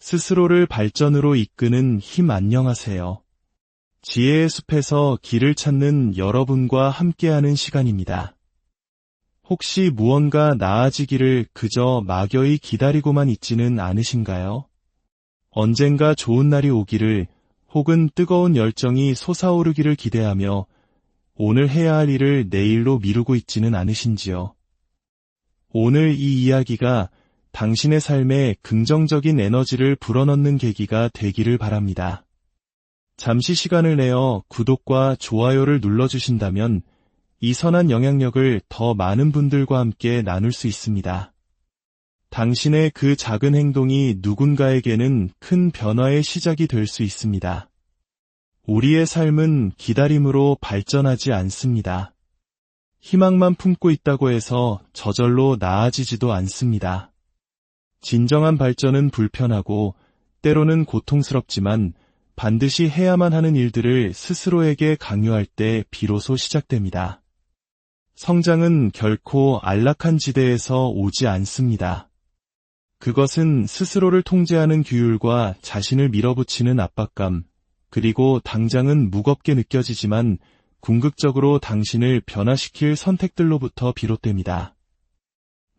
스스로를 발전으로 이끄는 힘 안녕하세요. 지혜의 숲에서 길을 찾는 여러분과 함께하는 시간입니다. 혹시 무언가 나아지기를 그저 막연히 기다리고만 있지는 않으신가요? 언젠가 좋은 날이 오기를 혹은 뜨거운 열정이 솟아오르기를 기대하며 오늘 해야 할 일을 내일로 미루고 있지는 않으신지요? 오늘 이 이야기가 당신의 삶에 긍정적인 에너지를 불어넣는 계기가 되기를 바랍니다. 잠시 시간을 내어 구독과 좋아요를 눌러주신다면 이 선한 영향력을 더 많은 분들과 함께 나눌 수 있습니다. 당신의 그 작은 행동이 누군가에게는 큰 변화의 시작이 될 수 있습니다. 우리의 삶은 기다림으로 발전하지 않습니다. 희망만 품고 있다고 해서 저절로 나아지지도 않습니다. 진정한 발전은 불편하고 때로는 고통스럽지만 반드시 해야만 하는 일들을 스스로에게 강요할 때 비로소 시작됩니다. 성장은 결코 안락한 지대에서 오지 않습니다. 그것은 스스로를 통제하는 규율과 자신을 밀어붙이는 압박감, 그리고 당장은 무겁게 느껴지지만 궁극적으로 당신을 변화시킬 선택들로부터 비롯됩니다.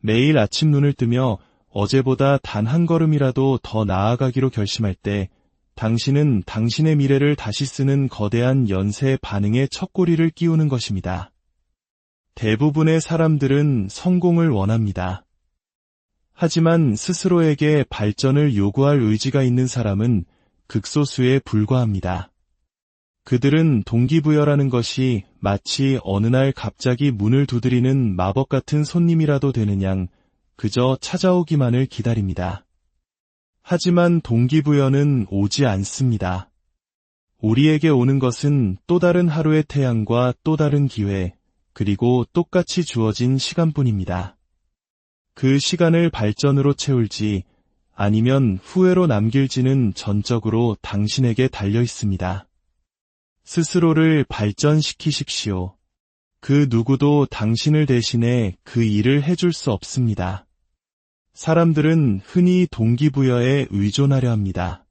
매일 아침 눈을 뜨며 어제보다 단 한 걸음이라도 더 나아가기로 결심할 때 당신은 당신의 미래를 다시 쓰는 거대한 연쇄 반응의 첫꼬리를 끼우는 것입니다. 대부분의 사람들은 성공을 원합니다. 하지만 스스로에게 발전을 요구할 의지가 있는 사람은 극소수에 불과합니다. 그들은 동기부여라는 것이 마치 어느 날 갑자기 문을 두드리는 마법 같은 손님이라도 되는 양 그저 찾아오기만을 기다립니다. 하지만 동기부여는 오지 않습니다. 우리에게 오는 것은 또 다른 하루의 태양과 또 다른 기회, 그리고 똑같이 주어진 시간뿐입니다. 그 시간을 발전으로 채울지 아니면 후회로 남길지는 전적으로 당신에게 달려 있습니다. 스스로를 발전시키십시오. 그 누구도 당신을 대신해 그 일을 해줄 수 없습니다. 사람들은 흔히 동기부여에 의존하려 합니다.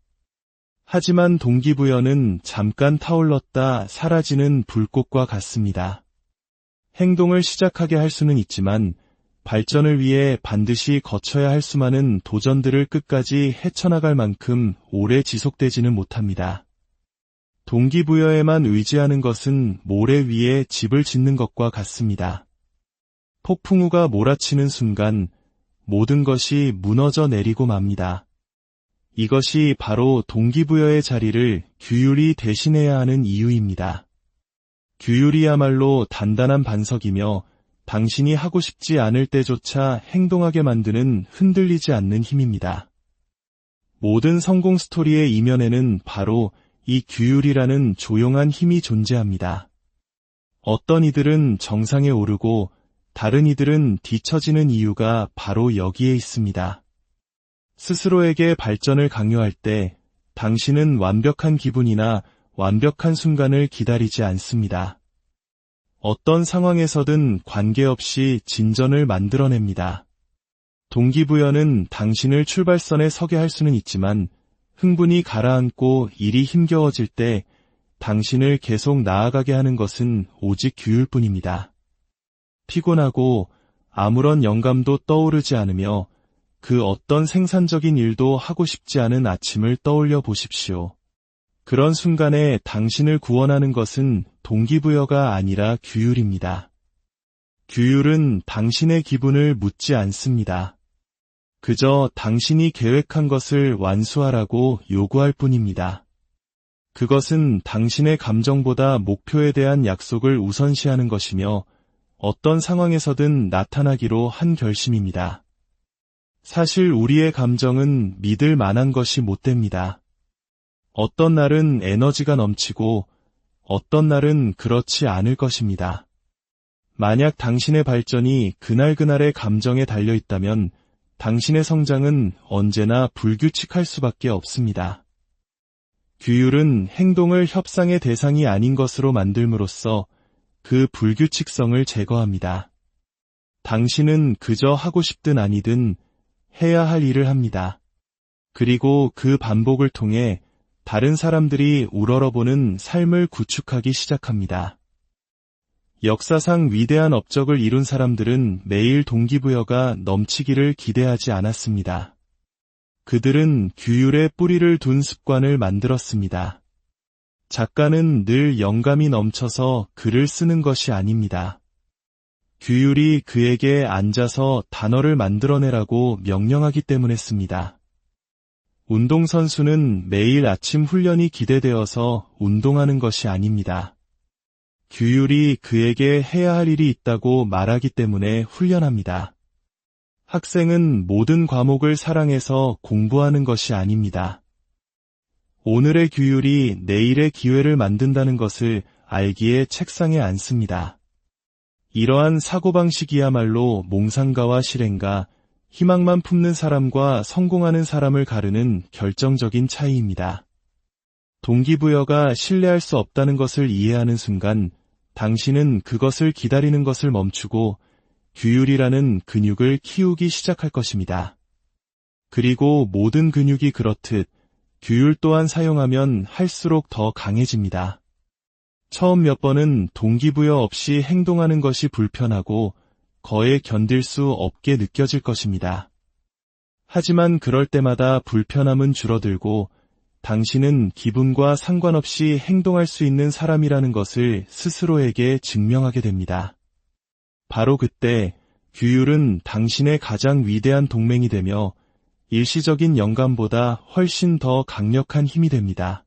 하지만 동기부여는 잠깐 타올랐다 사라지는 불꽃과 같습니다. 행동을 시작하게 할 수는 있지만 발전을 위해 반드시 거쳐야 할 수많은 도전들을 끝까지 헤쳐나갈 만큼 오래 지속되지는 못합니다. 동기부여에만 의지하는 것은 모래 위에 집을 짓는 것과 같습니다. 폭풍우가 몰아치는 순간 모든 것이 무너져 내리고 맙니다. 이것이 바로 동기부여의 자리를 규율이 대신해야 하는 이유입니다. 규율이야말로 단단한 반석이며 당신이 하고 싶지 않을 때조차 행동하게 만드는 흔들리지 않는 힘입니다. 모든 성공 스토리의 이면에는 바로 이 규율이라는 조용한 힘이 존재합니다. 어떤 이들은 정상에 오르고 다른 이들은 뒤처지는 이유가 바로 여기에 있습니다. 스스로에게 발전을 강요할 때 당신은 완벽한 기분이나 완벽한 순간을 기다리지 않습니다. 어떤 상황에서든 관계없이 진전을 만들어냅니다. 동기부여는 당신을 출발선에 서게 할 수는 있지만 흥분이 가라앉고 일이 힘겨워질 때 당신을 계속 나아가게 하는 것은 오직 규율뿐입니다. 피곤하고 아무런 영감도 떠오르지 않으며 그 어떤 생산적인 일도 하고 싶지 않은 아침을 떠올려 보십시오. 그런 순간에 당신을 구원하는 것은 동기부여가 아니라 규율입니다. 규율은 당신의 기분을 묻지 않습니다. 그저 당신이 계획한 것을 완수하라고 요구할 뿐입니다. 그것은 당신의 감정보다 목표에 대한 약속을 우선시하는 것이며 어떤 상황에서든 나타나기로 한 결심입니다. 사실 우리의 감정은 믿을 만한 것이 못 됩니다. 어떤 날은 에너지가 넘치고 어떤 날은 그렇지 않을 것입니다. 만약 당신의 발전이 그날그날의 감정에 달려 있다면 당신의 성장은 언제나 불규칙할 수밖에 없습니다. 규율은 행동을 협상의 대상이 아닌 것으로 만들므로써 그 불규칙성을 제거합니다. 당신은 그저 하고 싶든 아니든 해야 할 일을 합니다. 그리고 그 반복을 통해 다른 사람들이 우러러보는 삶을 구축하기 시작합니다. 역사상 위대한 업적을 이룬 사람들은 매일 동기부여가 넘치기를 기대하지 않았습니다. 그들은 규율에 뿌리를 둔 습관을 만들었습니다. 작가는 늘 영감이 넘쳐서 글을 쓰는 것이 아닙니다. 규율이 그에게 앉아서 단어를 만들어내라고 명령하기 때문이었습니다. 운동선수는 매일 아침 훈련이 기대되어서 운동하는 것이 아닙니다. 규율이 그에게 해야 할 일이 있다고 말하기 때문에 훈련합니다. 학생은 모든 과목을 사랑해서 공부하는 것이 아닙니다. 오늘의 규율이 내일의 기회를 만든다는 것을 알기에 책상에 앉습니다. 이러한 사고방식이야말로 몽상가와 실행가, 희망만 품는 사람과 성공하는 사람을 가르는 결정적인 차이입니다. 동기부여가 신뢰할 수 없다는 것을 이해하는 순간 당신은 그것을 기다리는 것을 멈추고 규율이라는 근육을 키우기 시작할 것입니다. 그리고 모든 근육이 그렇듯 규율 또한 사용하면 할수록 더 강해집니다. 처음 몇 번은 동기부여 없이 행동하는 것이 불편하고 거에 견딜 수 없게 느껴질 것입니다. 하지만 그럴 때마다 불편함은 줄어들고 당신은 기분과 상관없이 행동할 수 있는 사람이라는 것을 스스로에게 증명하게 됩니다. 바로 그때 규율은 당신의 가장 위대한 동맹이 되며 일시적인 영감보다 훨씬 더 강력한 힘이 됩니다.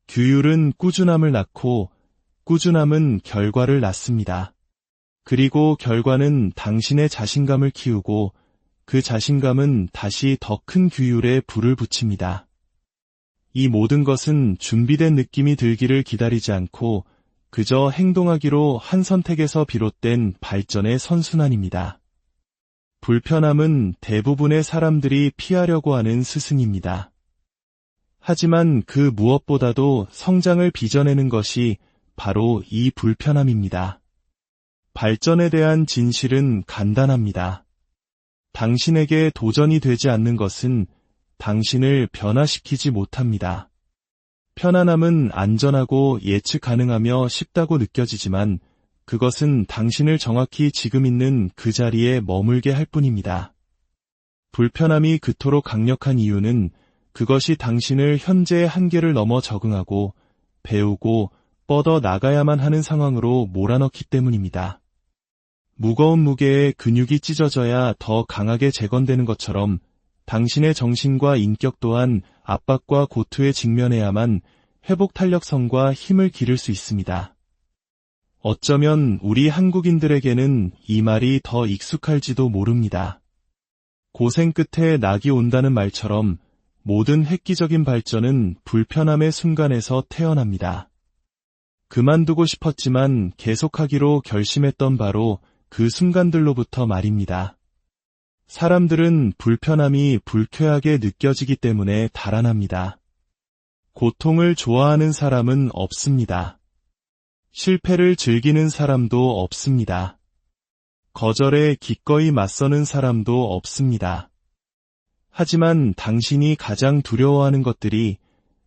규율은 꾸준함을 낳고 꾸준함은 결과를 낳습니다. 그리고 결과는 당신의 자신감을 키우고 그 자신감은 다시 더 큰 규율에 불을 붙입니다. 이 모든 것은 준비된 느낌이 들기를 기다리지 않고 그저 행동하기로 한 선택에서 비롯된 발전의 선순환입니다. 불편함은 대부분의 사람들이 피하려고 하는 스승입니다. 하지만 그 무엇보다도 성장을 빚어내는 것이 바로 이 불편함입니다. 발전에 대한 진실은 간단합니다. 당신에게 도전이 되지 않는 것은 당신을 변화시키지 못합니다. 편안함은 안전하고 예측 가능하며 쉽다고 느껴지지만 그것은 당신을 정확히 지금 있는 그 자리에 머물게 할 뿐입니다. 불편함이 그토록 강력한 이유는 그것이 당신을 현재의 한계를 넘어 적응하고 배우고 뻗어 나가야만 하는 상황으로 몰아넣기 때문입니다. 무거운 무게에 근육이 찢어져야 더 강하게 재건되는 것처럼 당신의 정신과 인격 또한 압박과 고투에 직면해야만 회복 탄력성과 힘을 기를 수 있습니다. 어쩌면 우리 한국인들에게는 이 말이 더 익숙할지도 모릅니다. 고생 끝에 낙이 온다는 말처럼 모든 획기적인 발전은 불편함의 순간에서 태어납니다. 그만두고 싶었지만 계속하기로 결심했던 바로 그 순간들로부터 말입니다. 사람들은 불편함이 불쾌하게 느껴지기 때문에 달아납니다. 고통을 좋아하는 사람은 없습니다. 실패를 즐기는 사람도 없습니다. 거절에 기꺼이 맞서는 사람도 없습니다. 하지만 당신이 가장 두려워하는 것들이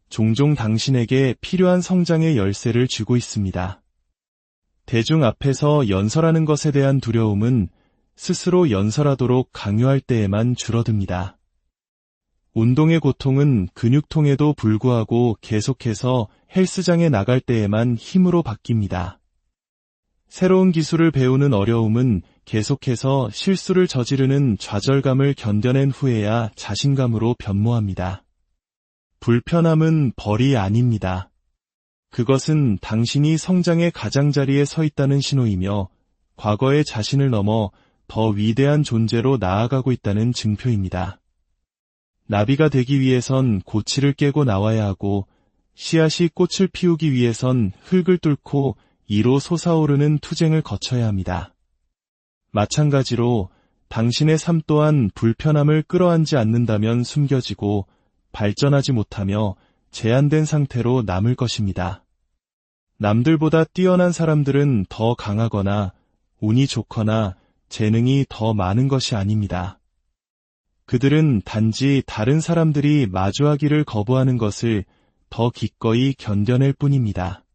종종 당신에게 필요한 성장의 열쇠를 주고 있습니다. 대중 앞에서 연설하는 것에 대한 두려움은 스스로 연설하도록 강요할 때에만 줄어듭니다. 운동의 고통은 근육통에도 불구하고 계속해서 헬스장에 나갈 때에만 힘으로 바뀝니다. 새로운 기술을 배우는 어려움은 계속해서 실수를 저지르는 좌절감을 견뎌낸 후에야 자신감으로 변모합니다. 불편함은 벌이 아닙니다. 그것은 당신이 성장의 가장자리에 서 있다는 신호이며 과거의 자신을 넘어 더 위대한 존재로 나아가고 있다는 증표입니다. 나비가 되기 위해선 고치를 깨고 나와야 하고 씨앗이 꽃을 피우기 위해선 흙을 뚫고 이로 솟아오르는 투쟁을 거쳐야 합니다. 마찬가지로 당신의 삶 또한 불편함을 끌어안지 않는다면 숨겨지고 발전하지 못하며 제한된 상태로 남을 것입니다. 남들보다 뛰어난 사람들은 더 강하거나 운이 좋거나 재능이 더 많은 것이 아닙니다. 그들은 단지 다른 사람들이 마주하기를 거부하는 것을 더 기꺼이 견뎌낼 뿐입니다.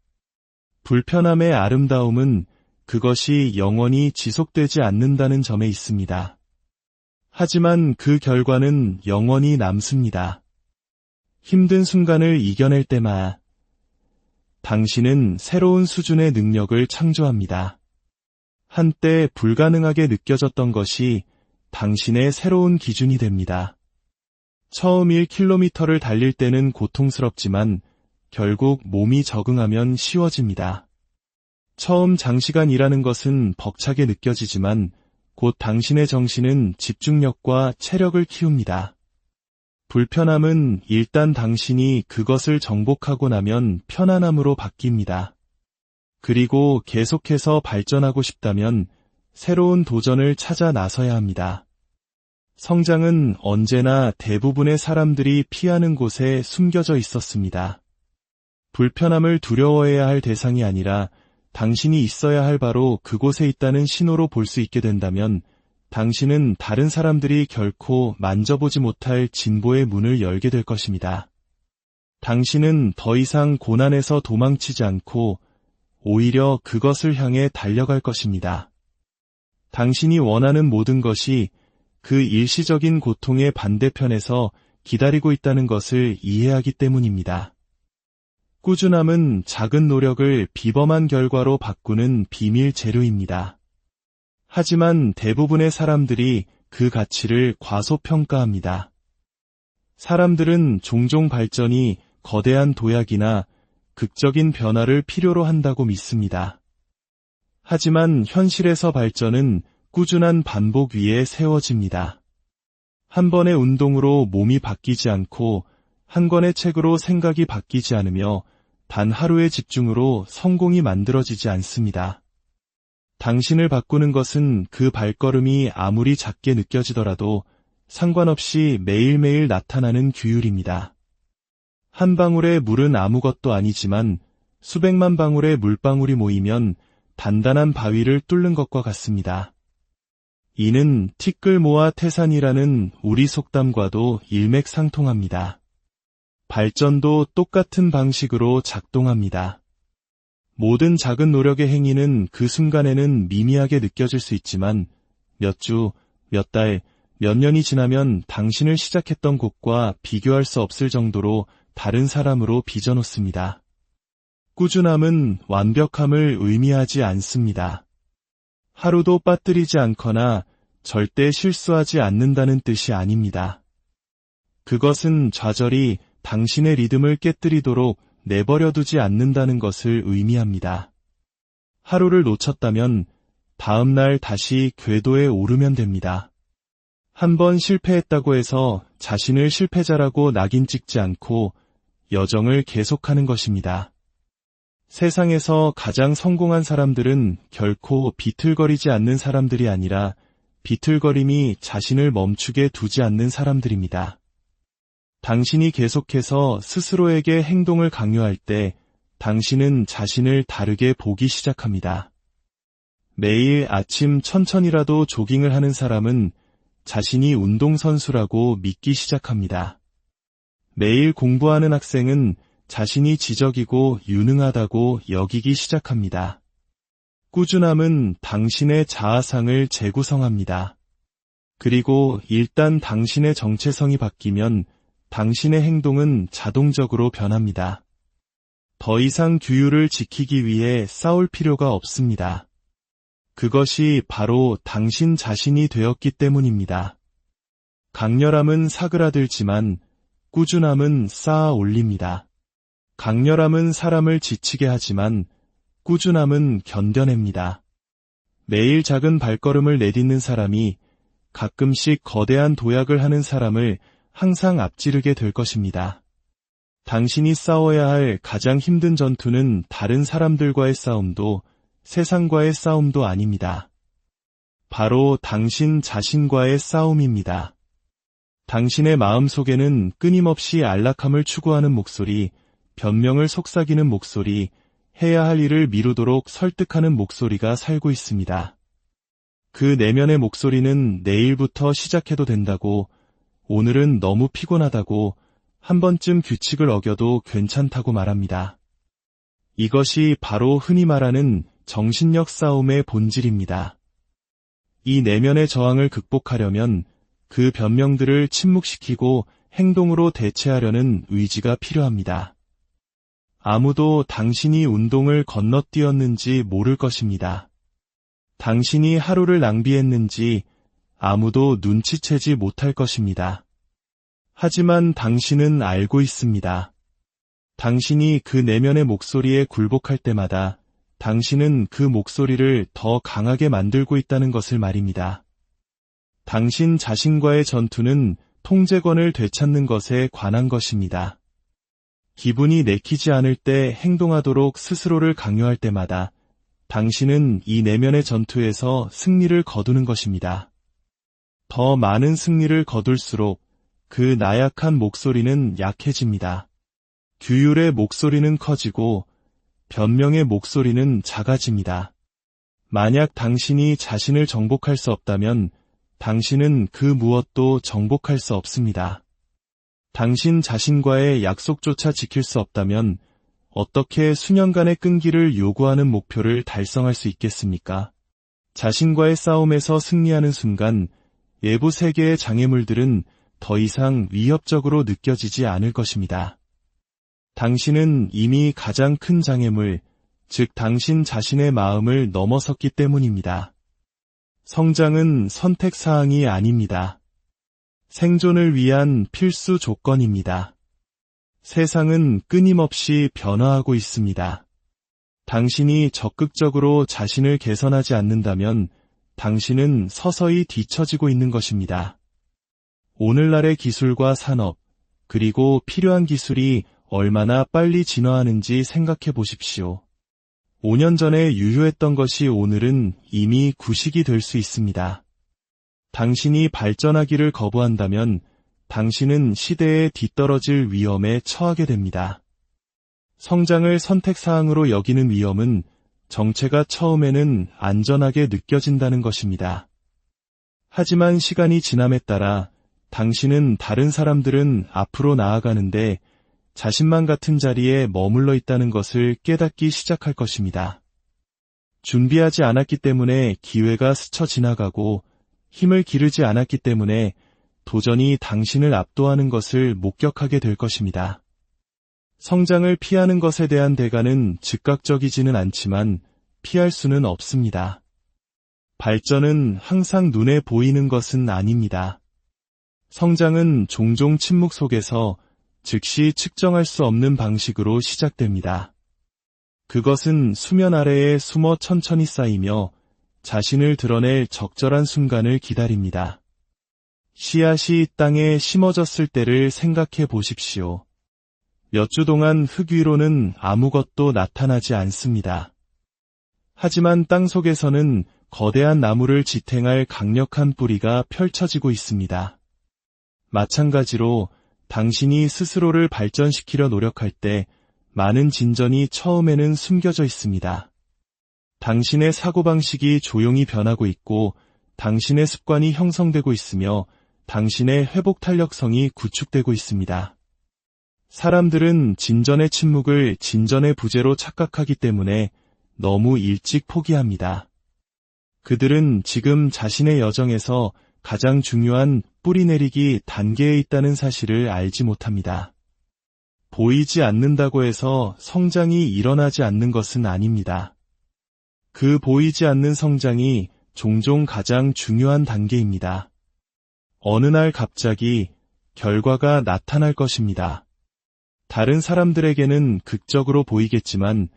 불편함의 아름다움은 그것이 영원히 지속되지 않는다는 점에 있습니다. 하지만 그 결과는 영원히 남습니다. 힘든 순간을 이겨낼 때마다 당신은 새로운 수준의 능력을 창조합니다. 한때 불가능하게 느껴졌던 것이 당신의 새로운 기준이 됩니다. 처음 1km를 달릴 때는 고통스럽지만 결국 몸이 적응하면 쉬워집니다. 처음 장시간 일하는 것은 벅차게 느껴지지만 곧 당신의 정신은 집중력과 체력을 키웁니다. 불편함은 일단 당신이 그것을 정복하고 나면 편안함으로 바뀝니다. 그리고 계속해서 발전하고 싶다면 새로운 도전을 찾아 나서야 합니다. 성장은 언제나 대부분의 사람들이 피하는 곳에 숨겨져 있었습니다. 불편함을 두려워해야 할 대상이 아니라 당신이 있어야 할 바로 그곳에 있다는 신호로 볼 수 있게 된다면 당신은 다른 사람들이 결코 만져보지 못할 진보의 문을 열게 될 것입니다. 당신은 더 이상 고난에서 도망치지 않고 오히려 그것을 향해 달려갈 것입니다. 당신이 원하는 모든 것이 그 일시적인 고통의 반대편에서 기다리고 있다는 것을 이해하기 때문입니다. 꾸준함은 작은 노력을 비범한 결과로 바꾸는 비밀 재료입니다. 하지만 대부분의 사람들이 그 가치를 과소평가합니다. 사람들은 종종 발전이 거대한 도약이나 극적인 변화를 필요로 한다고 믿습니다. 하지만 현실에서 발전은 꾸준한 반복 위에 세워집니다. 한 번의 운동으로 몸이 바뀌지 않고 한 권의 책으로 생각이 바뀌지 않으며 단 하루의 집중으로 성공이 만들어지지 않습니다. 당신을 바꾸는 것은 그 발걸음이 아무리 작게 느껴지더라도 상관없이 매일매일 나타나는 규율입니다. 한 방울의 물은 아무것도 아니지만 수백만 방울의 물방울이 모이면 단단한 바위를 뚫는 것과 같습니다. 이는 티끌 모아 태산이라는 우리 속담과도 일맥상통합니다. 발전도 똑같은 방식으로 작동합니다. 모든 작은 노력의 행위는 그 순간에는 미미하게 느껴질 수 있지만 몇 주, 몇 달, 몇 년이 지나면 당신을 시작했던 곳과 비교할 수 없을 정도로 다른 사람으로 빚어놓습니다. 꾸준함은 완벽함을 의미하지 않습니다. 하루도 빠뜨리지 않거나 절대 실수하지 않는다는 뜻이 아닙니다. 그것은 좌절이 당신의 리듬을 깨뜨리도록 내버려두지 않는다는 것을 의미합니다. 하루를 놓쳤다면 다음 날 다시 궤도에 오르면 됩니다. 한 번 실패했다고 해서 자신을 실패자라고 낙인 찍지 않고 여정을 계속하는 것입니다. 세상에서 가장 성공한 사람들은 결코 비틀거리지 않는 사람들이 아니라 비틀거림이 자신을 멈추게 두지 않는 사람들입니다. 당신이 계속해서 스스로에게 행동을 강요할 때 당신은 자신을 다르게 보기 시작합니다. 매일 아침 천천히라도 조깅을 하는 사람은 자신이 운동선수라고 믿기 시작합니다. 매일 공부하는 학생은 자신이 지적이고 유능하다고 여기기 시작합니다. 꾸준함은 당신의 자아상을 재구성합니다. 그리고 일단 당신의 정체성이 바뀌면 당신의 행동은 자동적으로 변합니다. 더 이상 규율을 지키기 위해 싸울 필요가 없습니다. 그것이 바로 당신 자신이 되었기 때문입니다. 강렬함은 사그라들지만 꾸준함은 쌓아 올립니다. 강렬함은 사람을 지치게 하지만 꾸준함은 견뎌냅니다. 매일 작은 발걸음을 내딛는 사람이 가끔씩 거대한 도약을 하는 사람을 항상 앞지르게 될 것입니다. 당신이 싸워야 할 가장 힘든 전투는 다른 사람들과의 싸움도 세상과의 싸움도 아닙니다. 바로 당신 자신과의 싸움입니다. 당신의 마음속에는 끊임없이 안락함을 추구하는 목소리, 변명을 속삭이는 목소리, 해야 할 일을 미루도록 설득하는 목소리가 살고 있습니다. 그 내면의 목소리는 내일부터 시작해도 된다고, 오늘은 너무 피곤하다고 한 번쯤 규칙을 어겨도 괜찮다고 말합니다. 이것이 바로 흔히 말하는 정신력 싸움의 본질입니다. 이 내면의 저항을 극복하려면 그 변명들을 침묵시키고 행동으로 대체하려는 의지가 필요합니다. 아무도 당신이 운동을 건너뛰었는지 모를 것입니다. 당신이 하루를 낭비했는지 아무도 눈치채지 못할 것입니다. 하지만 당신은 알고 있습니다. 당신이 그 내면의 목소리에 굴복할 때마다 당신은 그 목소리를 더 강하게 만들고 있다는 것을 말입니다. 당신 자신과의 전투는 통제권을 되찾는 것에 관한 것입니다. 기분이 내키지 않을 때 행동하도록 스스로를 강요할 때마다 당신은 이 내면의 전투에서 승리를 거두는 것입니다. 더 많은 승리를 거둘수록 그 나약한 목소리는 약해집니다. 규율의 목소리는 커지고 변명의 목소리는 작아집니다. 만약 당신이 자신을 정복할 수 없다면 당신은 그 무엇도 정복할 수 없습니다. 당신 자신과의 약속조차 지킬 수 없다면 어떻게 수년간의 끈기를 요구하는 목표를 달성할 수 있겠습니까? 자신과의 싸움에서 승리하는 순간 외부 세계의 장애물들은 더 이상 위협적으로 느껴지지 않을 것입니다. 당신은 이미 가장 큰 장애물, 즉 당신 자신의 마음을 넘어섰기 때문입니다. 성장은 선택사항이 아닙니다. 생존을 위한 필수 조건입니다. 세상은 끊임없이 변화하고 있습니다. 당신이 적극적으로 자신을 개선하지 않는다면 당신은 서서히 뒤처지고 있는 것입니다. 오늘날의 기술과 산업, 그리고 필요한 기술이 얼마나 빨리 진화하는지 생각해 보십시오. 5년 전에 유효했던 것이 오늘은 이미 구식이 될 수 있습니다. 당신이 발전하기를 거부한다면 당신은 시대에 뒤떨어질 위험에 처하게 됩니다. 성장을 선택사항으로 여기는 위험은 정체가 처음에는 안전하게 느껴진다는 것입니다. 하지만 시간이 지남에 따라 당신은 다른 사람들은 앞으로 나아가는데 자신만 같은 자리에 머물러 있다는 것을 깨닫기 시작할 것입니다. 준비하지 않았기 때문에 기회가 스쳐 지나가고 힘을 기르지 않았기 때문에 도전이 당신을 압도하는 것을 목격하게 될 것입니다. 성장을 피하는 것에 대한 대가는 즉각적이지는 않지만 피할 수는 없습니다. 발전은 항상 눈에 보이는 것은 아닙니다. 성장은 종종 침묵 속에서 즉시 측정할 수 없는 방식으로 시작됩니다. 그것은 수면 아래에 숨어 천천히 쌓이며 자신을 드러낼 적절한 순간을 기다립니다. 씨앗이 땅에 심어졌을 때를 생각해 보십시오. 몇 주 동안 흙 위로는 아무것도 나타나지 않습니다. 하지만 땅 속에서는 거대한 나무를 지탱할 강력한 뿌리가 펼쳐지고 있습니다. 마찬가지로 당신이 스스로를 발전시키려 노력할 때 많은 진전이 처음에는 숨겨져 있습니다. 당신의 사고방식이 조용히 변하고 있고 당신의 습관이 형성되고 있으며 당신의 회복 탄력성이 구축되고 있습니다. 사람들은 진전의 침묵을 진전의 부재로 착각하기 때문에 너무 일찍 포기합니다. 그들은 지금 자신의 여정에서 가장 중요한 뿌리내리기 단계에 있다는 사실을 알지 못합니다. 보이지 않는다고 해서 성장이 일어나지 않는 것은 아닙니다. 그 보이지 않는 성장이 종종 가장 중요한 단계입니다. 어느 날 갑자기 결과가 나타날 것입니다. 다른 사람들에게는 극적으로 보이겠지만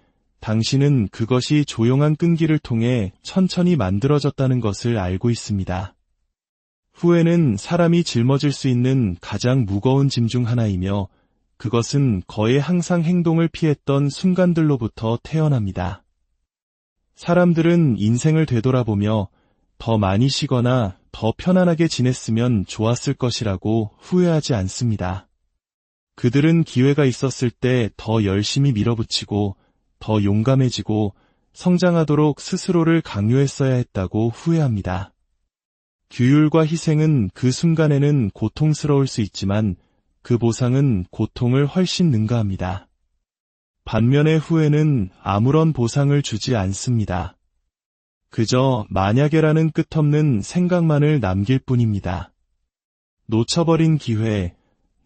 당신은 그것이 조용한 끈기를 통해 천천히 만들어졌다는 것을 알고 있습니다. 후회는 사람이 짊어질 수 있는 가장 무거운 짐 중 하나이며 그것은 거의 항상 행동을 피했던 순간들로부터 태어납니다. 사람들은 인생을 되돌아보며 더 많이 쉬거나 더 편안하게 지냈으면 좋았을 것이라고 후회하지 않습니다. 그들은 기회가 있었을 때 더 열심히 밀어붙이고 더 용감해지고 성장하도록 스스로를 강요했어야 했다고 후회합니다. 규율과 희생은 그 순간에는 고통스러울 수 있지만 그 보상은 고통을 훨씬 능가합니다. 반면에 후회는 아무런 보상을 주지 않습니다. 그저 만약에라는 끝없는 생각만을 남길 뿐입니다. 놓쳐버린 기회,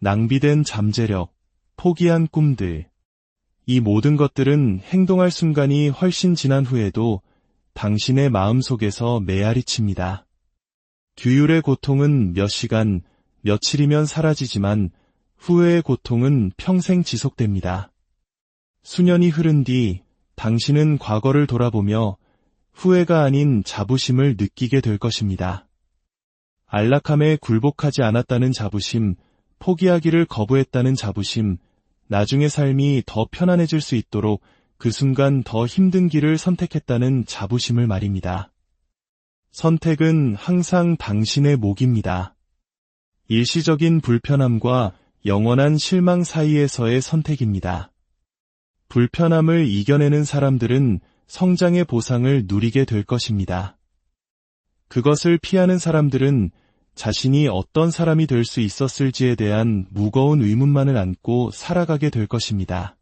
낭비된 잠재력, 포기한 꿈들. 이 모든 것들은 행동할 순간이 훨씬 지난 후에도 당신의 마음속에서 메아리칩니다. 규율의 고통은 몇 시간, 며칠이면 사라지지만 후회의 고통은 평생 지속됩니다. 수년이 흐른 뒤 당신은 과거를 돌아보며 후회가 아닌 자부심을 느끼게 될 것입니다. 안락함에 굴복하지 않았다는 자부심, 포기하기를 거부했다는 자부심, 나중의 삶이 더 편안해질 수 있도록 그 순간 더 힘든 길을 선택했다는 자부심을 말입니다. 선택은 항상 당신의 몫입니다. 일시적인 불편함과 영원한 실망 사이에서의 선택입니다. 불편함을 이겨내는 사람들은 성장의 보상을 누리게 될 것입니다. 그것을 피하는 사람들은 자신이 어떤 사람이 될 수 있었을지에 대한 무거운 의문만을 안고 살아가게 될 것입니다.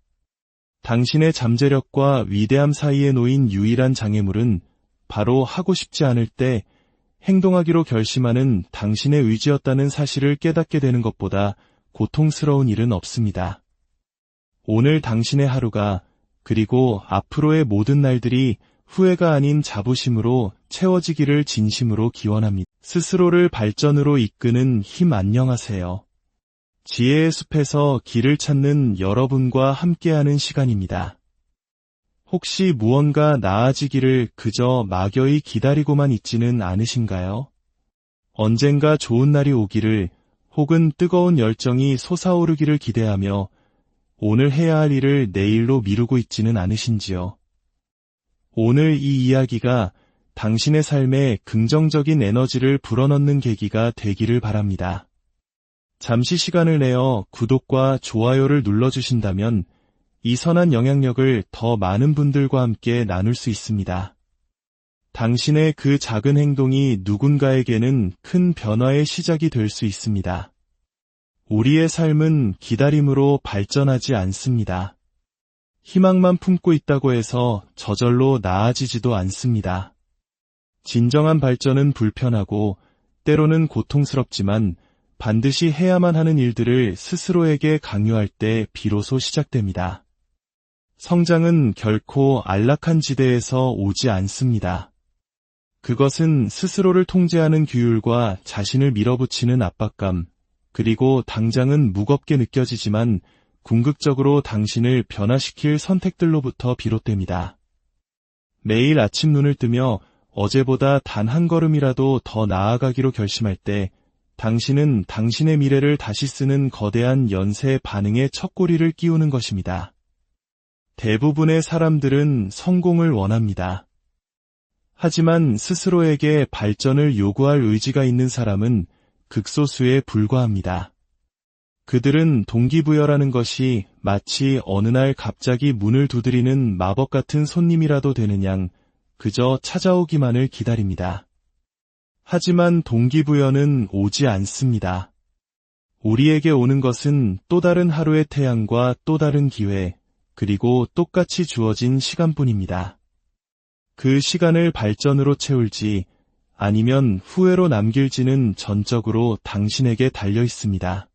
당신의 잠재력과 위대함 사이에 놓인 유일한 장애물은 바로 하고 싶지 않을 때 행동하기로 결심하는 당신의 의지였다는 사실을 깨닫게 되는 것보다 고통스러운 일은 없습니다. 오늘 당신의 하루가 그리고 앞으로의 모든 날들이 후회가 아닌 자부심으로 채워지기를 진심으로 기원합니다. 스스로를 발전으로 이끄는 힘 안녕하세요. 지혜의 숲에서 길을 찾는 여러분과 함께하는 시간입니다. 혹시 무언가 나아지기를 그저 막연히 기다리고만 있지는 않으신가요? 언젠가 좋은 날이 오기를 혹은 뜨거운 열정이 솟아오르기를 기대하며 오늘 해야 할 일을 내일로 미루고 있지는 않으신지요? 오늘 이 이야기가 당신의 삶에 긍정적인 에너지를 불어넣는 계기가 되기를 바랍니다. 잠시 시간을 내어 구독과 좋아요를 눌러주신다면 이 선한 영향력을 더 많은 분들과 함께 나눌 수 있습니다. 당신의 그 작은 행동이 누군가에게는 큰 변화의 시작이 될 수 있습니다. 우리의 삶은 기다림으로 발전하지 않습니다. 희망만 품고 있다고 해서 저절로 나아지지도 않습니다. 진정한 발전은 불편하고 때로는 고통스럽지만 반드시 해야만 하는 일들을 스스로에게 강요할 때 비로소 시작됩니다. 성장은 결코 안락한 지대에서 오지 않습니다. 그것은 스스로를 통제하는 규율과 자신을 밀어붙이는 압박감, 그리고 당장은 무겁게 느껴지지만 궁극적으로 당신을 변화시킬 선택들로부터 비롯됩니다. 매일 아침 눈을 뜨며 어제보다 단 한 걸음이라도 더 나아가기로 결심할 때 당신은 당신의 미래를 다시 쓰는 거대한 연쇄 반응의 첫꼬리를 끼우는 것입니다. 대부분의 사람들은 성공을 원합니다. 하지만 스스로에게 발전을 요구할 의지가 있는 사람은 극소수에 불과합니다. 그들은 동기부여라는 것이 마치 어느 날 갑자기 문을 두드리는 마법 같은 손님이라도 되는 양 그저 찾아오기만을 기다립니다. 하지만 동기부여는 오지 않습니다. 우리에게 오는 것은 또 다른 하루의 태양과 또 다른 기회, 그리고 똑같이 주어진 시간뿐입니다. 그 시간을 발전으로 채울지 아니면 후회로 남길지는 전적으로 당신에게 달려 있습니다.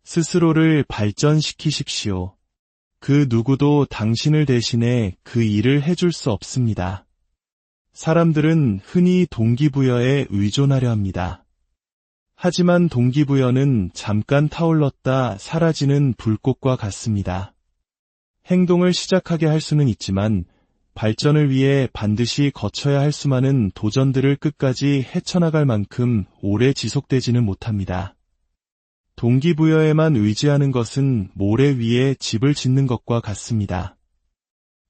스스로를 발전시키십시오. 그 누구도 당신을 대신해 그 일을 해줄 수 없습니다. 사람들은 흔히 동기부여에 의존하려 합니다. 하지만 동기부여는 잠깐 타올랐다 사라지는 불꽃과 같습니다. 행동을 시작하게 할 수는 있지만 발전을 위해 반드시 거쳐야 할 수많은 도전들을 끝까지 헤쳐나갈 만큼 오래 지속되지는 못합니다. 동기부여에만 의지하는 것은 모래 위에 집을 짓는 것과 같습니다.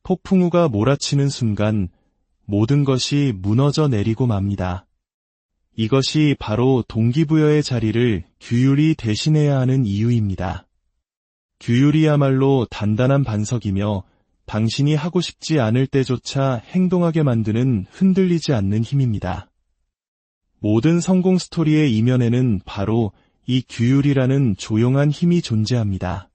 폭풍우가 몰아치는 순간 모든 것이 무너져 내리고 맙니다. 이것이 바로 동기부여의 자리를 규율이 대신해야 하는 이유입니다. 규율이야말로 단단한 반석이며 당신이 하고 싶지 않을 때조차 행동하게 만드는 흔들리지 않는 힘입니다. 모든 성공 스토리의 이면에는 바로 이 규율이라는 조용한 힘이 존재합니다.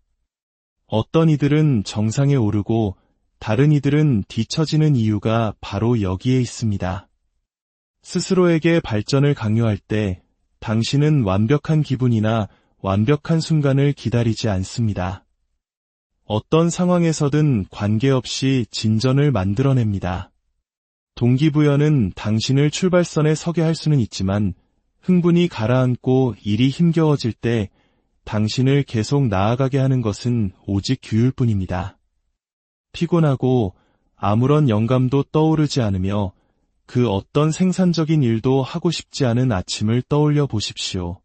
어떤 이들은 정상에 오르고 다른 이들은 뒤처지는 이유가 바로 여기에 있습니다. 스스로에게 발전을 강요할 때 당신은 완벽한 기분이나 완벽한 순간을 기다리지 않습니다. 어떤 상황에서든 관계없이 진전을 만들어냅니다. 동기부여는 당신을 출발선에 서게 할 수는 있지만 흥분이 가라앉고 일이 힘겨워질 때 당신을 계속 나아가게 하는 것은 오직 규율뿐입니다. 피곤하고 아무런 영감도 떠오르지 않으며 그 어떤 생산적인 일도 하고 싶지 않은 아침을 떠올려 보십시오.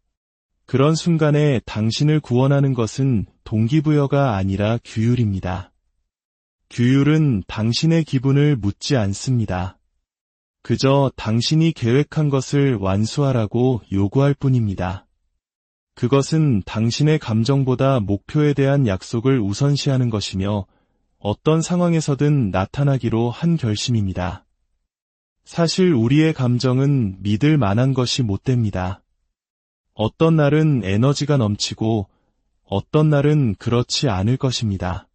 그런 순간에 당신을 구원하는 것은 동기부여가 아니라 규율입니다. 규율은 당신의 기분을 묻지 않습니다. 그저 당신이 계획한 것을 완수하라고 요구할 뿐입니다. 그것은 당신의 감정보다 목표에 대한 약속을 우선시하는 것이며 어떤 상황에서든 나타나기로 한 결심입니다. 사실 우리의 감정은 믿을 만한 것이 못 됩니다. 어떤 날은 에너지가 넘치고 어떤 날은 그렇지 않을 것입니다.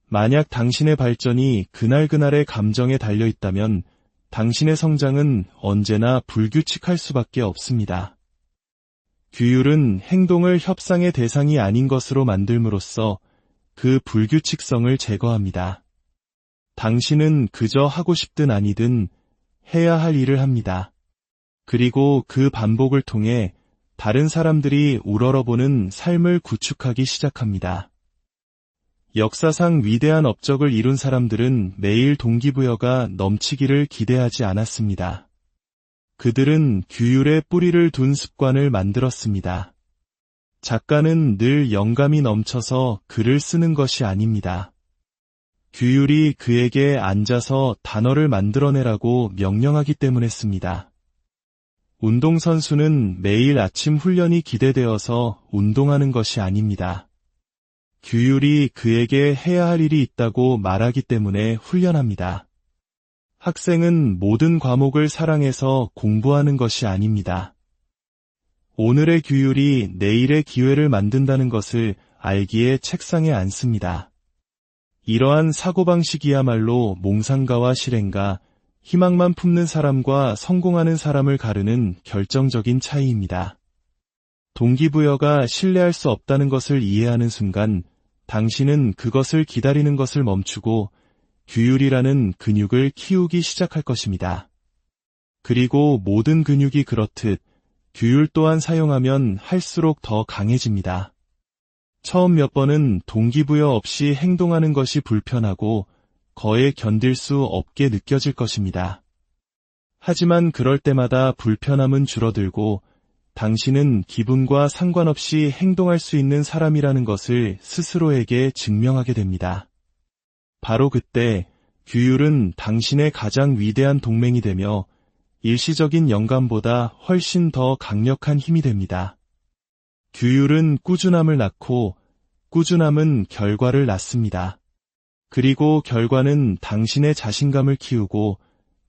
만약 당신의 발전이 그날그날의 감정에 달려 있다면 당신의 성장은 언제나 불규칙할 수밖에 없습니다. 규율은 행동을 협상의 대상이 아닌 것으로 만들므로써 그 불규칙성을 제거합니다. 당신은 그저 하고 싶든 아니든 해야 할 일을 합니다. 그리고 그 반복을 통해 다른 사람들이 우러러보는 삶을 구축하기 시작합니다. 역사상 위대한 업적을 이룬 사람들은 매일 동기부여가 넘치기를 기대하지 않았습니다. 그들은 규율에 뿌리를 둔 습관을 만들었습니다. 작가는 늘 영감이 넘쳐서 글을 쓰는 것이 아닙니다. 규율이 그에게 앉아서 단어를 만들어내라고 명령하기 때문이었습니다. 운동선수는 매일 아침 훈련이 기대되어서 운동하는 것이 아닙니다. 규율이 그에게 해야 할 일이 있다고 말하기 때문에 훈련합니다. 학생은 모든 과목을 사랑해서 공부하는 것이 아닙니다. 오늘의 규율이 내일의 기회를 만든다는 것을 알기에 책상에 앉습니다. 이러한 사고방식이야말로 몽상가와 실행가, 희망만 품는 사람과 성공하는 사람을 가르는 결정적인 차이입니다. 동기부여가 신뢰할 수 없다는 것을 이해하는 순간 당신은 그것을 기다리는 것을 멈추고 규율이라는 근육을 키우기 시작할 것입니다. 그리고 모든 근육이 그렇듯 규율 또한 사용하면 할수록 더 강해집니다. 처음 몇 번은 동기부여 없이 행동하는 것이 불편하고 거에 견딜 수 없게 느껴질 것입니다. 하지만 그럴 때마다 불편함은 줄어들고 당신은 기분과 상관없이 행동할 수 있는 사람이라는 것을 스스로에게 증명하게 됩니다. 바로 그때 규율은 당신의 가장 위대한 동맹이 되며 일시적인 영감보다 훨씬 더 강력한 힘이 됩니다. 규율은 꾸준함을 낳고 꾸준함은 결과를 낳습니다. 그리고 결과는 당신의 자신감을 키우고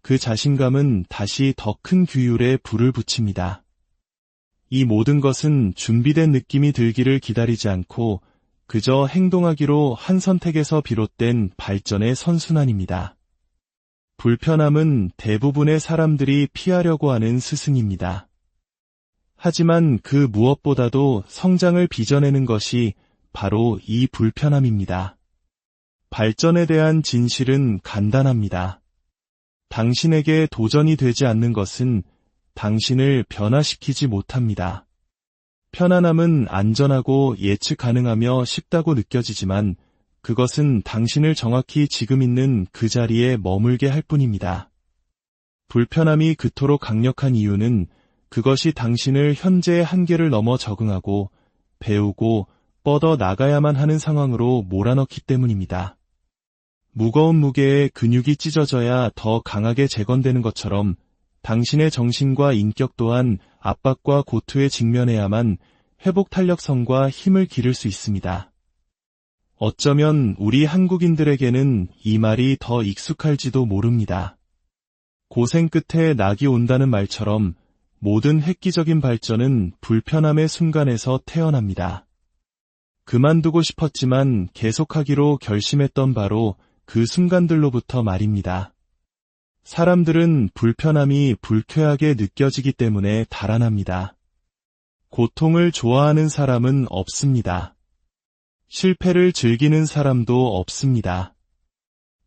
그 자신감은 다시 더 큰 규율에 불을 붙입니다. 이 모든 것은 준비된 느낌이 들기를 기다리지 않고 그저 행동하기로 한 선택에서 비롯된 발전의 선순환입니다. 불편함은 대부분의 사람들이 피하려고 하는 스승입니다. 하지만 그 무엇보다도 성장을 빚어내는 것이 바로 이 불편함입니다. 발전에 대한 진실은 간단합니다. 당신에게 도전이 되지 않는 것은 당신을 변화시키지 못합니다. 편안함은 안전하고 예측 가능하며 쉽다고 느껴지지만 그것은 당신을 정확히 지금 있는 그 자리에 머물게 할 뿐입니다. 불편함이 그토록 강력한 이유는 그것이 당신을 현재의 한계를 넘어 적응하고 배우고 뻗어 나가야만 하는 상황으로 몰아넣기 때문입니다. 무거운 무게에 근육이 찢어져야 더 강하게 재건되는 것처럼 당신의 정신과 인격 또한 압박과 고투에 직면해야만 회복 탄력성과 힘을 기를 수 있습니다. 어쩌면 우리 한국인들에게는 이 말이 더 익숙할지도 모릅니다. 고생 끝에 낙이 온다는 말처럼 모든 획기적인 발전은 불편함의 순간에서 태어납니다. 그만두고 싶었지만 계속하기로 결심했던 바로 그 순간들로부터 말입니다. 사람들은 불편함이 불쾌하게 느껴지기 때문에 달아납니다. 고통을 좋아하는 사람은 없습니다. 실패를 즐기는 사람도 없습니다.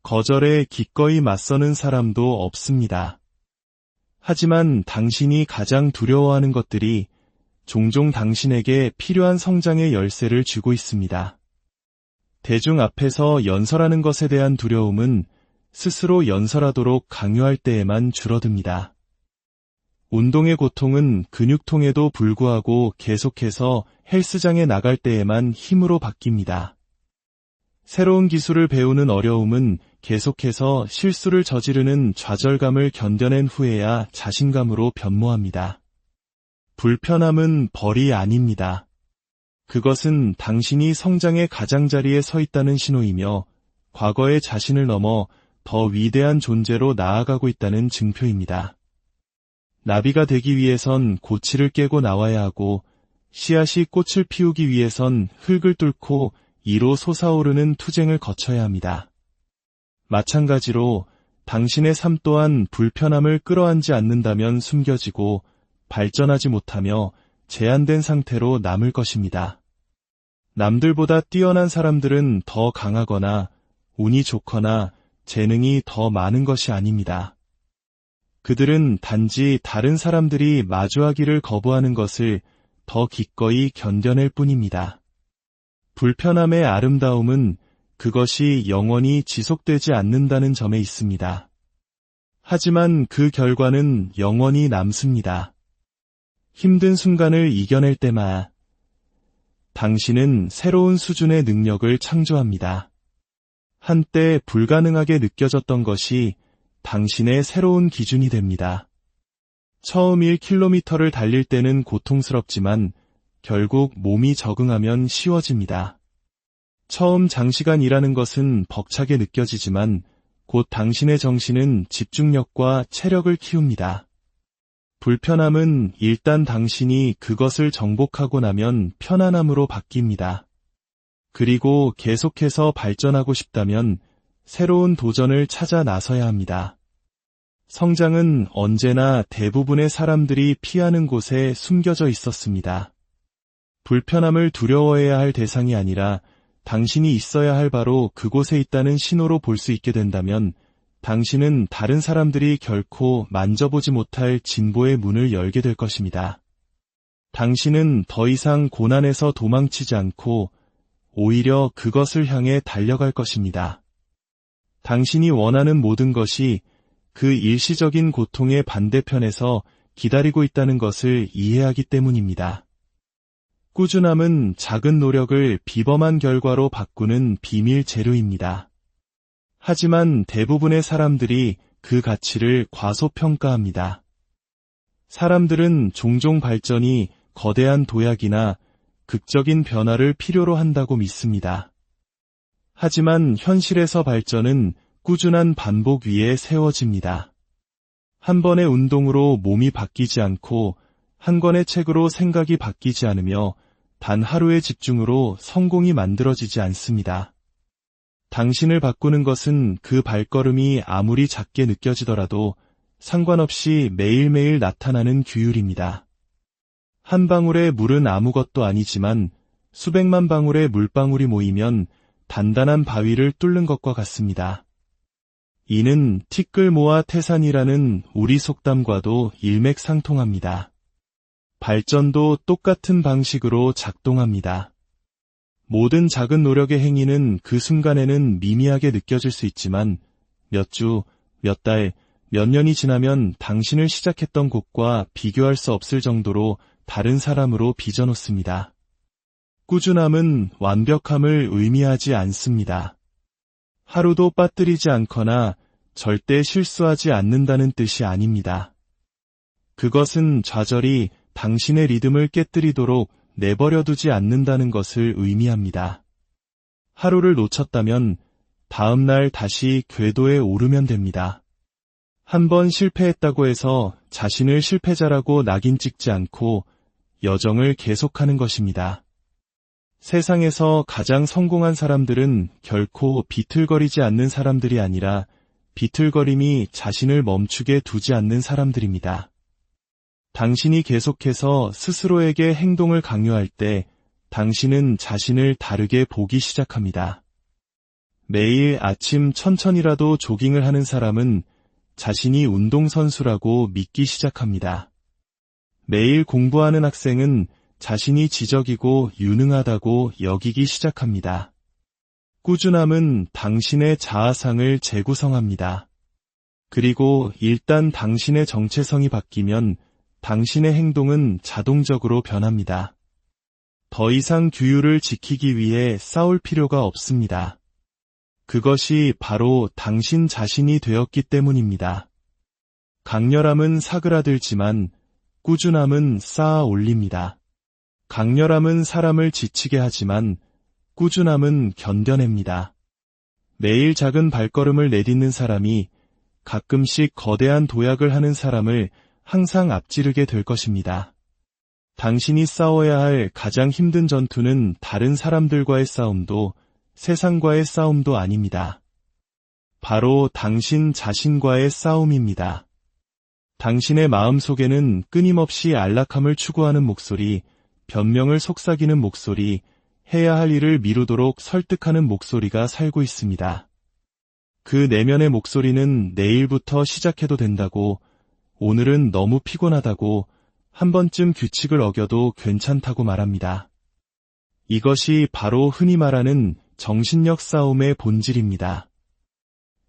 거절에 기꺼이 맞서는 사람도 없습니다. 하지만 당신이 가장 두려워하는 것들이 종종 당신에게 필요한 성장의 열쇠를 주고 있습니다. 대중 앞에서 연설하는 것에 대한 두려움은 스스로 연설하도록 강요할 때에만 줄어듭니다. 운동의 고통은 근육통에도 불구하고 계속해서 헬스장에 나갈 때에만 힘으로 바뀝니다. 새로운 기술을 배우는 어려움은 계속해서 실수를 저지르는 좌절감을 견뎌낸 후에야 자신감으로 변모합니다. 불편함은 벌이 아닙니다. 그것은 당신이 성장의 가장자리에 서 있다는 신호이며 과거의 자신을 넘어 더 위대한 존재로 나아가고 있다는 증표입니다. 나비가 되기 위해선 고치를 깨고 나와야 하고 씨앗이 꽃을 피우기 위해선 흙을 뚫고 이로 솟아오르는 투쟁을 거쳐야 합니다. 마찬가지로 당신의 삶 또한 불편함을 끌어안지 않는다면 숨겨지고 발전하지 못하며 제한된 상태로 남을 것입니다. 남들보다 뛰어난 사람들은 더 강하거나 운이 좋거나 재능이 더 많은 것이 아닙니다. 그들은 단지 다른 사람들이 마주하기를 거부하는 것을 더 기꺼이 견뎌낼 뿐입니다. 불편함의 아름다움은 그것이 영원히 지속되지 않는다는 점에 있습니다. 하지만 그 결과는 영원히 남습니다. 힘든 순간을 이겨낼 때마다 당신은 새로운 수준의 능력을 창조합니다. 한때 불가능하게 느껴졌던 것이 당신의 새로운 기준이 됩니다. 처음 1km를 달릴 때는 고통스럽지만 결국 몸이 적응하면 쉬워집니다. 처음 장시간 일하는 것은 벅차게 느껴지지만 곧 당신의 정신은 집중력과 체력을 키웁니다. 불편함은 일단 당신이 그것을 정복하고 나면 편안함으로 바뀝니다. 그리고 계속해서 발전하고 싶다면 새로운 도전을 찾아 나서야 합니다. 성장은 언제나 대부분의 사람들이 피하는 곳에 숨겨져 있었습니다. 불편함을 두려워해야 할 대상이 아니라 당신이 있어야 할 바로 그곳에 있다는 신호로 볼 수 있게 된다면 당신은 다른 사람들이 결코 만져보지 못할 진보의 문을 열게 될 것입니다. 당신은 더 이상 고난에서 도망치지 않고 오히려 그것을 향해 달려갈 것입니다. 당신이 원하는 모든 것이 그 일시적인 고통의 반대편에서 기다리고 있다는 것을 이해하기 때문입니다. 꾸준함은 작은 노력을 비범한 결과로 바꾸는 비밀 재료입니다. 하지만 대부분의 사람들이 그 가치를 과소평가합니다. 사람들은 종종 발전이 거대한 도약이나 극적인 변화를 필요로 한다고 믿습니다. 하지만 현실에서 발전은 꾸준한 반복 위에 세워집니다. 한 번의 운동으로 몸이 바뀌지 않고 한 권의 책으로 생각이 바뀌지 않으며 단 하루의 집중으로 성공이 만들어지지 않습니다. 당신을 바꾸는 것은 그 발걸음이 아무리 작게 느껴지더라도 상관없이 매일매일 나타나는 규율입니다. 한 방울의 물은 아무것도 아니지만 수백만 방울의 물방울이 모이면 단단한 바위를 뚫는 것과 같습니다. 이는 티끌 모아 태산이라는 우리 속담과도 일맥상통합니다. 발전도 똑같은 방식으로 작동합니다. 모든 작은 노력의 행위는 그 순간에는 미미하게 느껴질 수 있지만 몇 주, 몇 달, 몇 년이 지나면 당신을 시작했던 곳과 비교할 수 없을 정도로 다른 사람으로 빚어놓습니다. 꾸준함은 완벽함을 의미하지 않습니다. 하루도 빠뜨리지 않거나 절대 실수하지 않는다는 뜻이 아닙니다. 그것은 좌절이 당신의 리듬을 깨뜨리도록 내버려두지 않는다는 것을 의미합니다. 하루를 놓쳤다면 다음 날 다시 궤도에 오르면 됩니다. 한번 실패했다고 해서 자신을 실패자라고 낙인 찍지 않고 여정을 계속하는 것입니다. 세상에서 가장 성공한 사람들은 결코 비틀거리지 않는 사람들이 아니라 비틀거림이 자신을 멈추게 두지 않는 사람들입니다. 당신이 계속해서 스스로에게 행동을 강요할 때 당신은 자신을 다르게 보기 시작합니다. 매일 아침 천천히라도 조깅을 하는 사람은 자신이 운동선수라고 믿기 시작합니다. 매일 공부하는 학생은 자신이 지적이고 유능하다고 여기기 시작합니다. 꾸준함은 당신의 자아상을 재구성합니다. 그리고 일단 당신의 정체성이 바뀌면 당신의 행동은 자동적으로 변합니다. 더 이상 규율을 지키기 위해 싸울 필요가 없습니다. 그것이 바로 당신 자신이 되었기 때문입니다. 강렬함은 사그라들지만 꾸준함은 쌓아 올립니다. 강렬함은 사람을 지치게 하지만 꾸준함은 견뎌냅니다. 매일 작은 발걸음을 내딛는 사람이 가끔씩 거대한 도약을 하는 사람을 항상 앞지르게 될 것입니다. 당신이 싸워야 할 가장 힘든 전투는 다른 사람들과의 싸움도 세상과의 싸움도 아닙니다. 바로 당신 자신과의 싸움입니다. 당신의 마음속에는 끊임없이 안락함을 추구하는 목소리, 변명을 속삭이는 목소리, 해야 할 일을 미루도록 설득하는 목소리가 살고 있습니다. 그 내면의 목소리는 내일부터 시작해도 된다고, 오늘은 너무 피곤하다고, 한 번쯤 규칙을 어겨도 괜찮다고 말합니다. 이것이 바로 흔히 말하는 정신력 싸움의 본질입니다.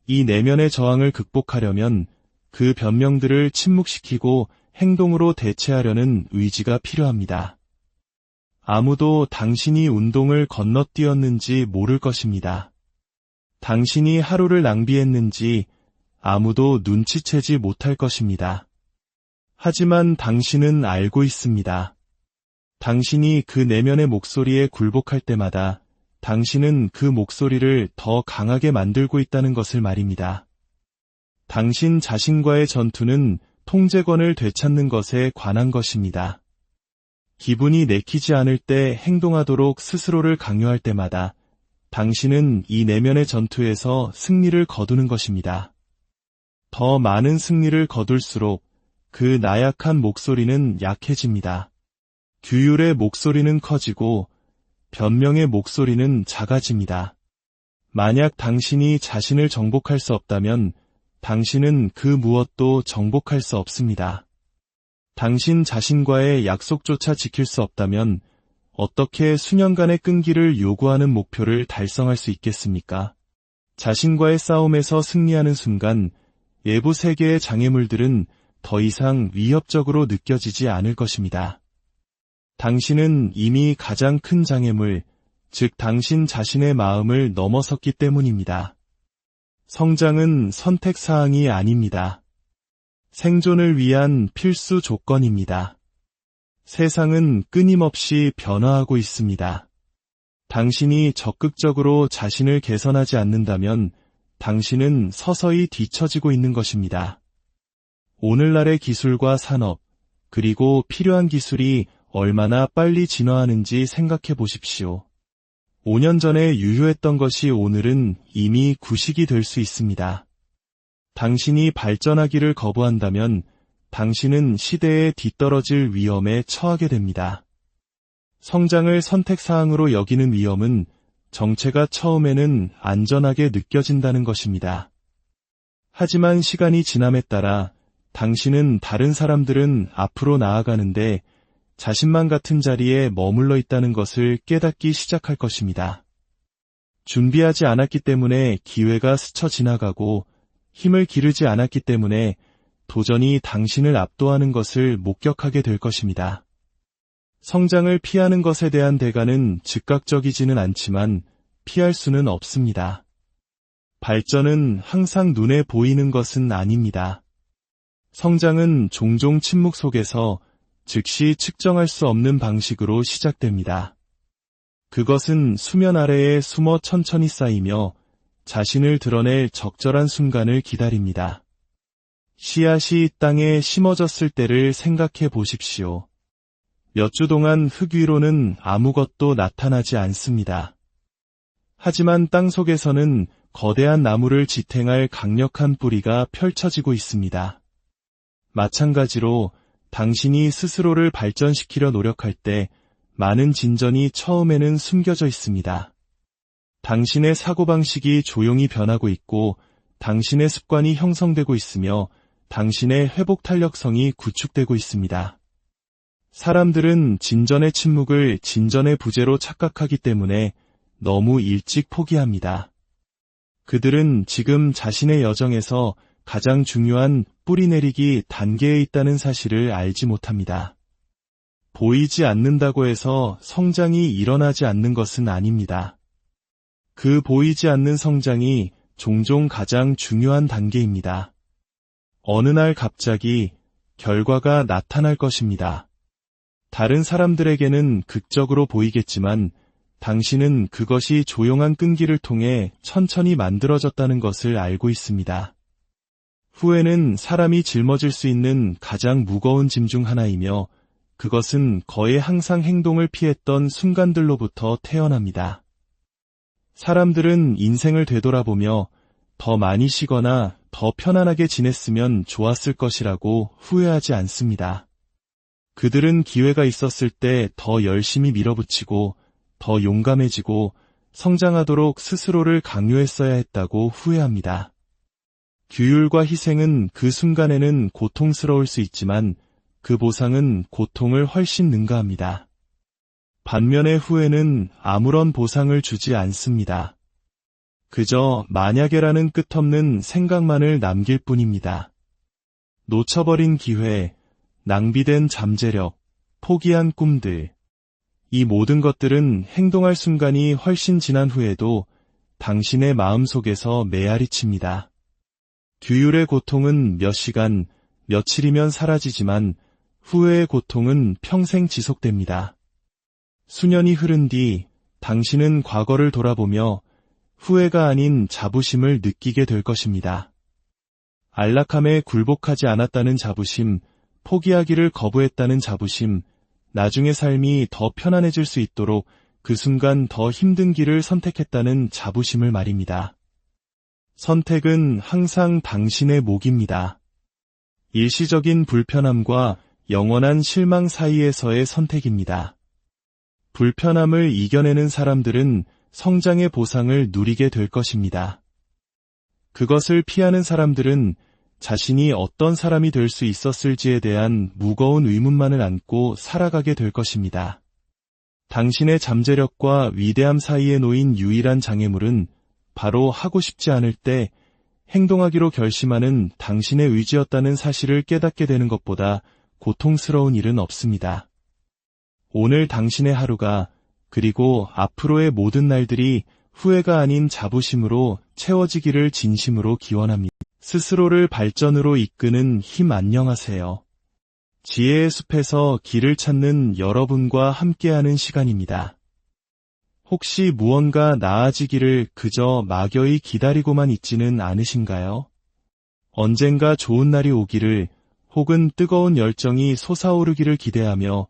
이 내면의 저항을 극복하려면 그 변명들을 침묵시키고 행동으로 대체하려는 의지가 필요합니다. 아무도 당신이 운동을 건너뛰었는지 모를 것입니다. 당신이 하루를 낭비했는지 아무도 눈치채지 못할 것입니다. 하지만 당신은 알고 있습니다. 당신이 그 내면의 목소리에 굴복할 때마다 당신은 그 목소리를 더 강하게 만들고 있다는 것을 말입니다. 당신 자신과의 전투는 통제권을 되찾는 것에 관한 것입니다. 기분이 내키지 않을 때 행동하도록 스스로를 강요할 때마다 당신은 이 내면의 전투에서 승리를 거두는 것입니다. 더 많은 승리를 거둘수록 그 나약한 목소리는 약해집니다. 규율의 목소리는 커지고 변명의 목소리는 작아집니다. 만약 당신이 자신을 정복할 수 없다면 당신은 그 무엇도 정복할 수 없습니다. 당신 자신과의 약속조차 지킬 수 없다면 어떻게 수년간의 끈기를 요구하는 목표를 달성할 수 있겠습니까? 자신과의 싸움에서 승리하는 순간 외부 세계의 장애물들은 더 이상 위협적으로 느껴지지 않을 것입니다. 당신은 이미 가장 큰 장애물, 즉 당신 자신의 마음을 넘어섰기 때문입니다. 성장은 선택사항이 아닙니다. 생존을 위한 필수 조건입니다. 세상은 끊임없이 변화하고 있습니다. 당신이 적극적으로 자신을 개선하지 않는다면 당신은 서서히 뒤처지고 있는 것입니다. 오늘날의 기술과 산업, 그리고 필요한 기술이 얼마나 빨리 진화하는지 생각해 보십시오. 5년 전에 유효했던 것이 오늘은 이미 구식이 될 수 있습니다. 당신이 발전하기를 거부한다면 당신은 시대에 뒤떨어질 위험에 처하게 됩니다. 성장을 선택사항으로 여기는 위험은 정체가 처음에는 안전하게 느껴진다는 것입니다. 하지만 시간이 지남에 따라 당신은 다른 사람들은 앞으로 나아가는데 자신만 같은 자리에 머물러 있다는 것을 깨닫기 시작할 것입니다. 준비하지 않았기 때문에 기회가 스쳐 지나가고 힘을 기르지 않았기 때문에 도전이 당신을 압도하는 것을 목격하게 될 것입니다. 성장을 피하는 것에 대한 대가는 즉각적이지는 않지만 피할 수는 없습니다. 발전은 항상 눈에 보이는 것은 아닙니다. 성장은 종종 침묵 속에서 즉시 측정할 수 없는 방식으로 시작됩니다. 그것은 수면 아래에 숨어 천천히 쌓이며 자신을 드러낼 적절한 순간을 기다립니다. 씨앗이 땅에 심어졌을 때를 생각해 보십시오. 몇 주 동안 흙 위로는 아무것도 나타나지 않습니다. 하지만 땅 속에서는 거대한 나무를 지탱할 강력한 뿌리가 펼쳐지고 있습니다. 마찬가지로 당신이 스스로를 발전시키려 노력할 때 많은 진전이 처음에는 숨겨져 있습니다. 당신의 사고방식이 조용히 변하고 있고 당신의 습관이 형성되고 있으며 당신의 회복 탄력성이 구축되고 있습니다. 사람들은 진전의 침묵을 진전의 부재로 착각하기 때문에 너무 일찍 포기합니다. 그들은 지금 자신의 여정에서 가장 중요한 뿌리내리기 단계에 있다는 사실을 알지 못합니다. 보이지 않는다고 해서 성장이 일어나지 않는 것은 아닙니다. 그 보이지 않는 성장이 종종 가장 중요한 단계입니다. 어느 날 갑자기 결과가 나타날 것입니다. 다른 사람들에게는 극적으로 보이겠지만 당신은 그것이 조용한 끈기를 통해 천천히 만들어졌다는 것을 알고 있습니다. 후회는 사람이 짊어질 수 있는 가장 무거운 짐 중 하나이며 그것은 거의 항상 행동을 피했던 순간들로부터 태어납니다. 사람들은 인생을 되돌아보며 더 많이 쉬거나 더 편안하게 지냈으면 좋았을 것이라고 후회하지 않습니다. 그들은 기회가 있었을 때 더 열심히 밀어붙이고 더 용감해지고 성장하도록 스스로를 강요했어야 했다고 후회합니다. 규율과 희생은 그 순간에는 고통스러울 수 있지만 그 보상은 고통을 훨씬 능가합니다. 반면에 후회는 아무런 보상을 주지 않습니다. 그저 만약에라는 끝없는 생각만을 남길 뿐입니다. 놓쳐버린 기회, 낭비된 잠재력, 포기한 꿈들, 이 모든 것들은 행동할 순간이 훨씬 지난 후에도 당신의 마음속에서 메아리칩니다. 규율의 고통은 몇 시간, 며칠이면 사라지지만 후회의 고통은 평생 지속됩니다. 수년이 흐른 뒤 당신은 과거를 돌아보며 후회가 아닌 자부심을 느끼게 될 것입니다. 안락함에 굴복하지 않았다는 자부심, 포기하기를 거부했다는 자부심, 나중의 삶이 더 편안해질 수 있도록 그 순간 더 힘든 길을 선택했다는 자부심을 말입니다. 선택은 항상 당신의 몫입니다. 일시적인 불편함과 영원한 실망 사이에서의 선택입니다. 불편함을 이겨내는 사람들은 성장의 보상을 누리게 될 것입니다. 그것을 피하는 사람들은 자신이 어떤 사람이 될 수 있었을지에 대한 무거운 의문만을 안고 살아가게 될 것입니다. 당신의 잠재력과 위대함 사이에 놓인 유일한 장애물은 바로 하고 싶지 않을 때 행동하기로 결심하는 당신의 의지였다는 사실을 깨닫게 되는 것보다 고통스러운 일은 없습니다. 오늘 당신의 하루가 그리고 앞으로의 모든 날들이 후회가 아닌 자부심으로 채워지기를 진심으로 기원합니다. 스스로를 발전으로 이끄는 힘 안녕하세요. 지혜의 숲에서 길을 찾는 여러분과 함께하는 시간입니다. 혹시 무언가 나아지기를 그저 막연히 기다리고만 있지는 않으신가요? 언젠가 좋은 날이 오기를 혹은 뜨거운 열정이 솟아오르기를 기대하며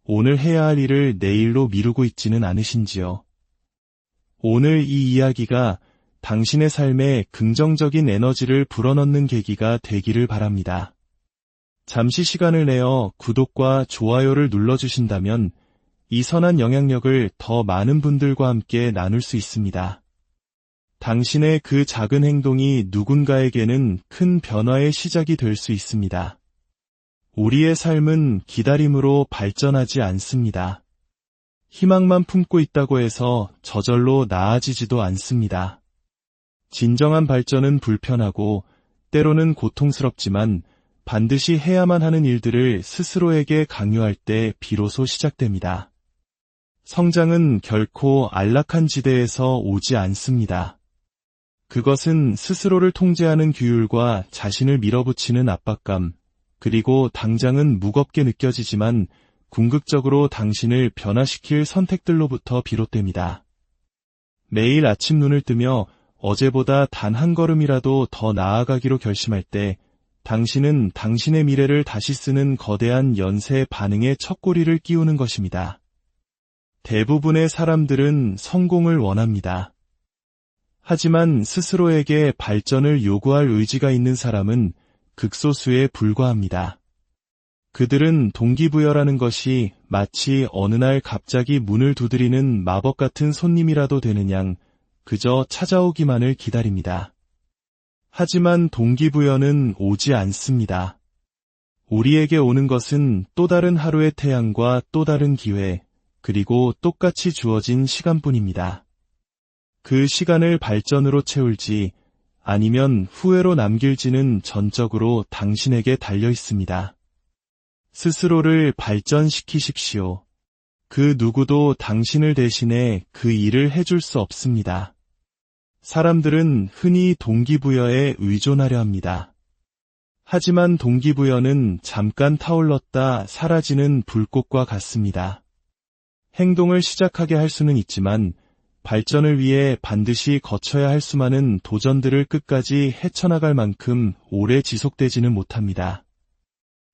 오늘 해야 할 일을 내일로 미루고 있지는 않으신지요? 오늘 이 이야기가 당신의 삶에 긍정적인 에너지를 불어넣는 계기가 되기를 바랍니다. 잠시 시간을 내어 구독과 좋아요를 눌러주신다면 이 선한 영향력을 더 많은 분들과 함께 나눌 수 있습니다. 당신의 그 작은 행동이 누군가에게는 큰 변화의 시작이 될 수 있습니다. 우리의 삶은 기다림으로 발전하지 않습니다. 희망만 품고 있다고 해서 저절로 나아지지도 않습니다. 진정한 발전은 불편하고 때로는 고통스럽지만 반드시 해야만 하는 일들을 스스로에게 강요할 때 비로소 시작됩니다. 성장은 결코 안락한 지대에서 오지 않습니다. 그것은 스스로를 통제하는 규율과 자신을 밀어붙이는 압박감, 그리고 당장은 무겁게 느껴지지만 궁극적으로 당신을 변화시킬 선택들로부터 비롯됩니다. 매일 아침 눈을 뜨며 어제보다 단 한 걸음이라도 더 나아가기로 결심할 때 당신은 당신의 미래를 다시 쓰는 거대한 연쇄 반응에 첫꼬리를 끼우는 것입니다. 대부분의 사람들은 성공을 원합니다. 하지만 스스로에게 발전을 요구할 의지가 있는 사람은 극소수에 불과합니다. 그들은 동기부여라는 것이 마치 어느 날 갑자기 문을 두드리는 마법 같은 손님이라도 되는 양 그저 찾아오기만을 기다립니다. 하지만 동기부여는 오지 않습니다. 우리에게 오는 것은 또 다른 하루의 태양과 또 다른 기회, 그리고 똑같이 주어진 시간뿐입니다. 그 시간을 발전으로 채울지 아니면 후회로 남길지는 전적으로 당신에게 달려 있습니다. 스스로를 발전시키십시오. 그 누구도 당신을 대신해 그 일을 해줄 수 없습니다. 사람들은 흔히 동기부여에 의존하려 합니다. 하지만 동기부여는 잠깐 타올랐다 사라지는 불꽃과 같습니다. 행동을 시작하게 할 수는 있지만 발전을 위해 반드시 거쳐야 할 수많은 도전들을 끝까지 헤쳐나갈 만큼 오래 지속되지는 못합니다.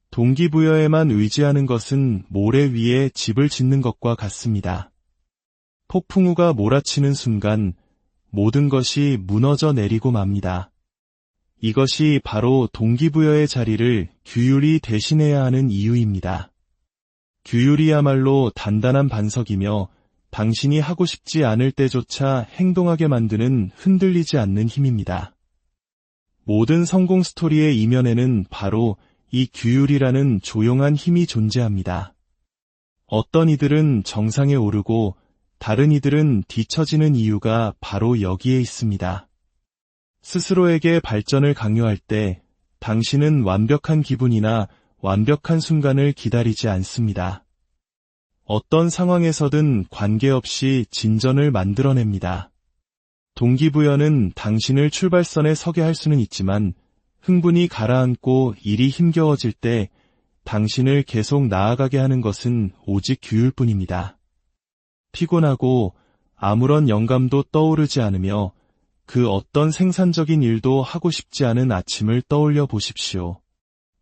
동기부여에만 의지하는 것은 모래 위에 집을 짓는 것과 같습니다. 폭풍우가 몰아치는 순간 모든 것이 무너져 내리고 맙니다. 이것이 바로 동기부여의 자리를 규율이 대신해야 하는 이유입니다. 규율이야말로 단단한 반석이며 당신이 하고 싶지 않을 때조차 행동하게 만드는 흔들리지 않는 힘입니다. 모든 성공 스토리의 이면에는 바로 이 규율이라는 조용한 힘이 존재합니다. 어떤 이들은 정상에 오르고 다른 이들은 뒤처지는 이유가 바로 여기에 있습니다. 스스로에게 발전을 강요할 때 당신은 완벽한 기분이나 완벽한 순간을 기다리지 않습니다. 어떤 상황에서든 관계없이 진전을 만들어냅니다. 동기부여는 당신을 출발선에 서게 할 수는 있지만 흥분이 가라앉고 일이 힘겨워질 때 당신을 계속 나아가게 하는 것은 오직 규율뿐입니다. 피곤하고 아무런 영감도 떠오르지 않으며 그 어떤 생산적인 일도 하고 싶지 않은 아침을 떠올려 보십시오.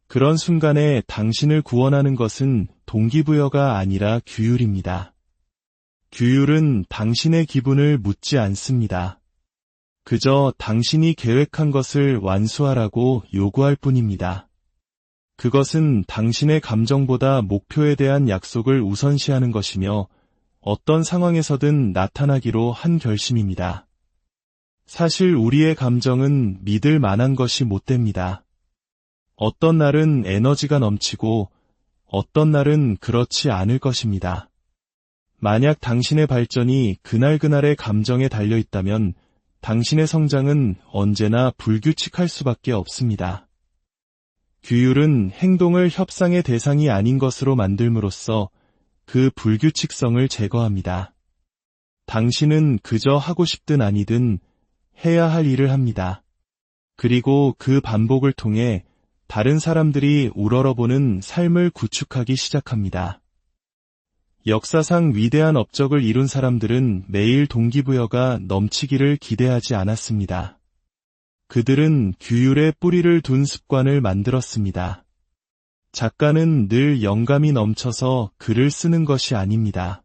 그런 순간에 당신을 구원하는 것은 동기부여가 아니라 규율입니다. 규율은 당신의 기분을 묻지 않습니다. 그저 당신이 계획한 것을 완수하라고 요구할 뿐입니다. 그것은 당신의 감정보다 목표에 대한 약속을 우선시하는 것이며 어떤 상황에서든 나타나기로 한 결심입니다. 사실 우리의 감정은 믿을 만한 것이 못 됩니다. 어떤 날은 에너지가 넘치고 어떤 날은 그렇지 않을 것입니다. 만약 당신의 발전이 그날그날의 감정에 달려 있다면 당신의 성장은 언제나 불규칙할 수밖에 없습니다. 규율은 행동을 협상의 대상이 아닌 것으로 만들므로써 그 불규칙성을 제거합니다. 당신은 그저 하고 싶든 아니든 해야 할 일을 합니다. 그리고 그 반복을 통해 다른 사람들이 우러러보는 삶을 구축하기 시작합니다. 역사상 위대한 업적을 이룬 사람들은 매일 동기부여가 넘치기를 기대하지 않았습니다. 그들은 규율에 뿌리를 둔 습관을 만들었습니다. 작가는 늘 영감이 넘쳐서 글을 쓰는 것이 아닙니다.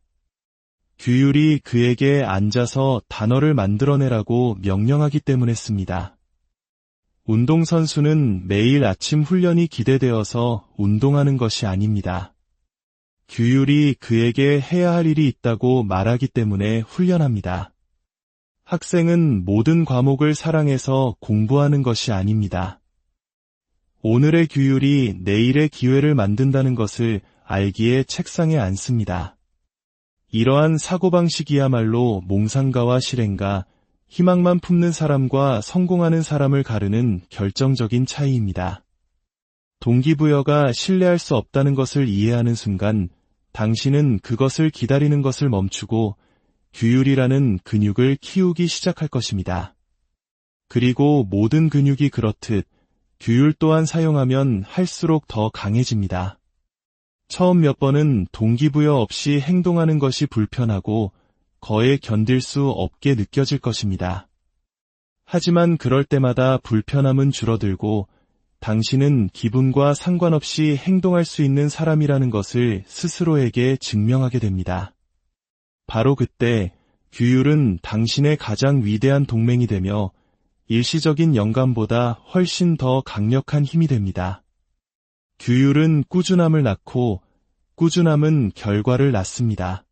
규율이 그에게 앉아서 단어를 만들어내라고 명령하기 때문이었습니다. 운동선수는 매일 아침 훈련이 기대되어서 운동하는 것이 아닙니다. 규율이 그에게 해야 할 일이 있다고 말하기 때문에 훈련합니다. 학생은 모든 과목을 사랑해서 공부하는 것이 아닙니다. 오늘의 규율이 내일의 기회를 만든다는 것을 알기에 책상에 앉습니다. 이러한 사고방식이야말로 몽상가와 실행가, 희망만 품는 사람과 성공하는 사람을 가르는 결정적인 차이입니다. 동기부여가 신뢰할 수 없다는 것을 이해하는 순간 당신은 그것을 기다리는 것을 멈추고 규율이라는 근육을 키우기 시작할 것입니다. 그리고 모든 근육이 그렇듯 규율 또한 사용하면 할수록 더 강해집니다. 처음 몇 번은 동기부여 없이 행동하는 것이 불편하고 거에 견딜 수 없게 느껴질 것입니다. 하지만 그럴 때마다 불편함은 줄어들고 당신은 기분과 상관없이 행동할 수 있는 사람이라는 것을 스스로에게 증명하게 됩니다. 바로 그때 규율은 당신의 가장 위대한 동맹이 되며 일시적인 영감보다 훨씬 더 강력한 힘이 됩니다. 규율은 꾸준함을 낳고 꾸준함은 결과를 낳습니다.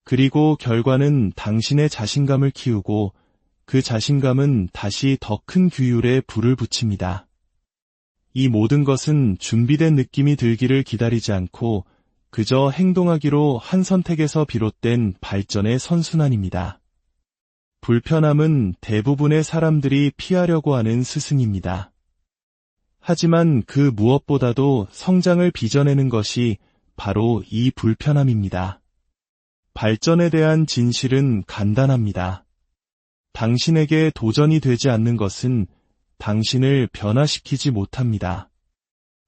그리고 결과는 당신의 자신감을 키우고 그 자신감은 다시 더 큰 규율에 불을 붙입니다. 이 모든 것은 준비된 느낌이 들기를 기다리지 않고 그저 행동하기로 한 선택에서 비롯된 발전의 선순환입니다. 불편함은 대부분의 사람들이 피하려고 하는 스승입니다. 하지만 그 무엇보다도 성장을 빚어내는 것이 바로 이 불편함입니다. 발전에 대한 진실은 간단합니다. 당신에게 도전이 되지 않는 것은 당신을 변화시키지 못합니다.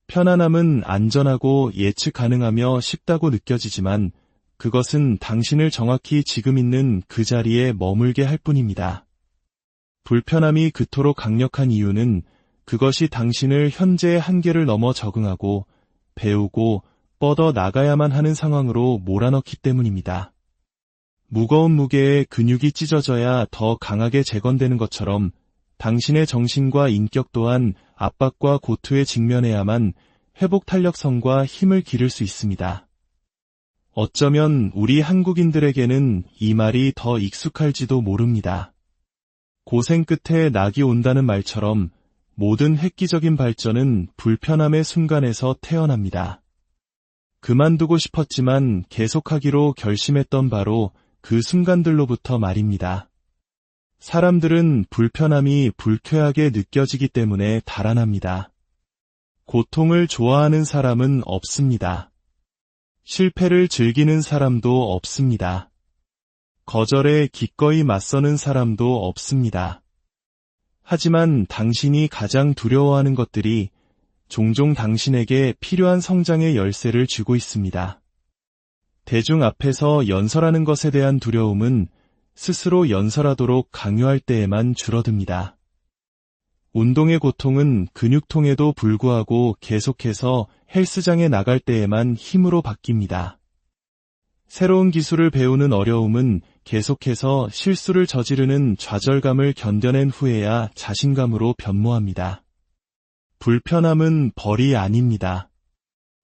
편안함은 안전하고 예측 가능하며 쉽다고 느껴지지만 그것은 당신을 정확히 지금 있는 그 자리에 머물게 할 뿐입니다. 불편함이 그토록 강력한 이유는 그것이 당신을 현재의 한계를 넘어 적응하고 배우고 뻗어 나가야만 하는 상황으로 몰아넣기 때문입니다. 무거운 무게에 근육이 찢어져야 더 강하게 재건되는 것처럼 당신의 정신과 인격 또한 압박과 고투에 직면해야만 회복 탄력성과 힘을 기를 수 있습니다. 어쩌면 우리 한국인들에게는 이 말이 더 익숙할지도 모릅니다. 고생 끝에 낙이 온다는 말처럼 모든 획기적인 발전은 불편함의 순간에서 태어납니다. 그만두고 싶었지만 계속하기로 결심했던 바로 그 순간들로부터 말입니다. 사람들은 불편함이 불쾌하게 느껴지기 때문에 달아납니다. 고통을 좋아하는 사람은 없습니다. 실패를 즐기는 사람도 없습니다. 거절에 기꺼이 맞서는 사람도 없습니다. 하지만 당신이 가장 두려워하는 것들이 종종 당신에게 필요한 성장의 열쇠를 주고 있습니다. 대중 앞에서 연설하는 것에 대한 두려움은 스스로 연설하도록 강요할 때에만 줄어듭니다. 운동의 고통은 근육통에도 불구하고 계속해서 헬스장에 나갈 때에만 힘으로 바뀝니다. 새로운 기술을 배우는 어려움은 계속해서 실수를 저지르는 좌절감을 견뎌낸 후에야 자신감으로 변모합니다. 불편함은 벌이 아닙니다.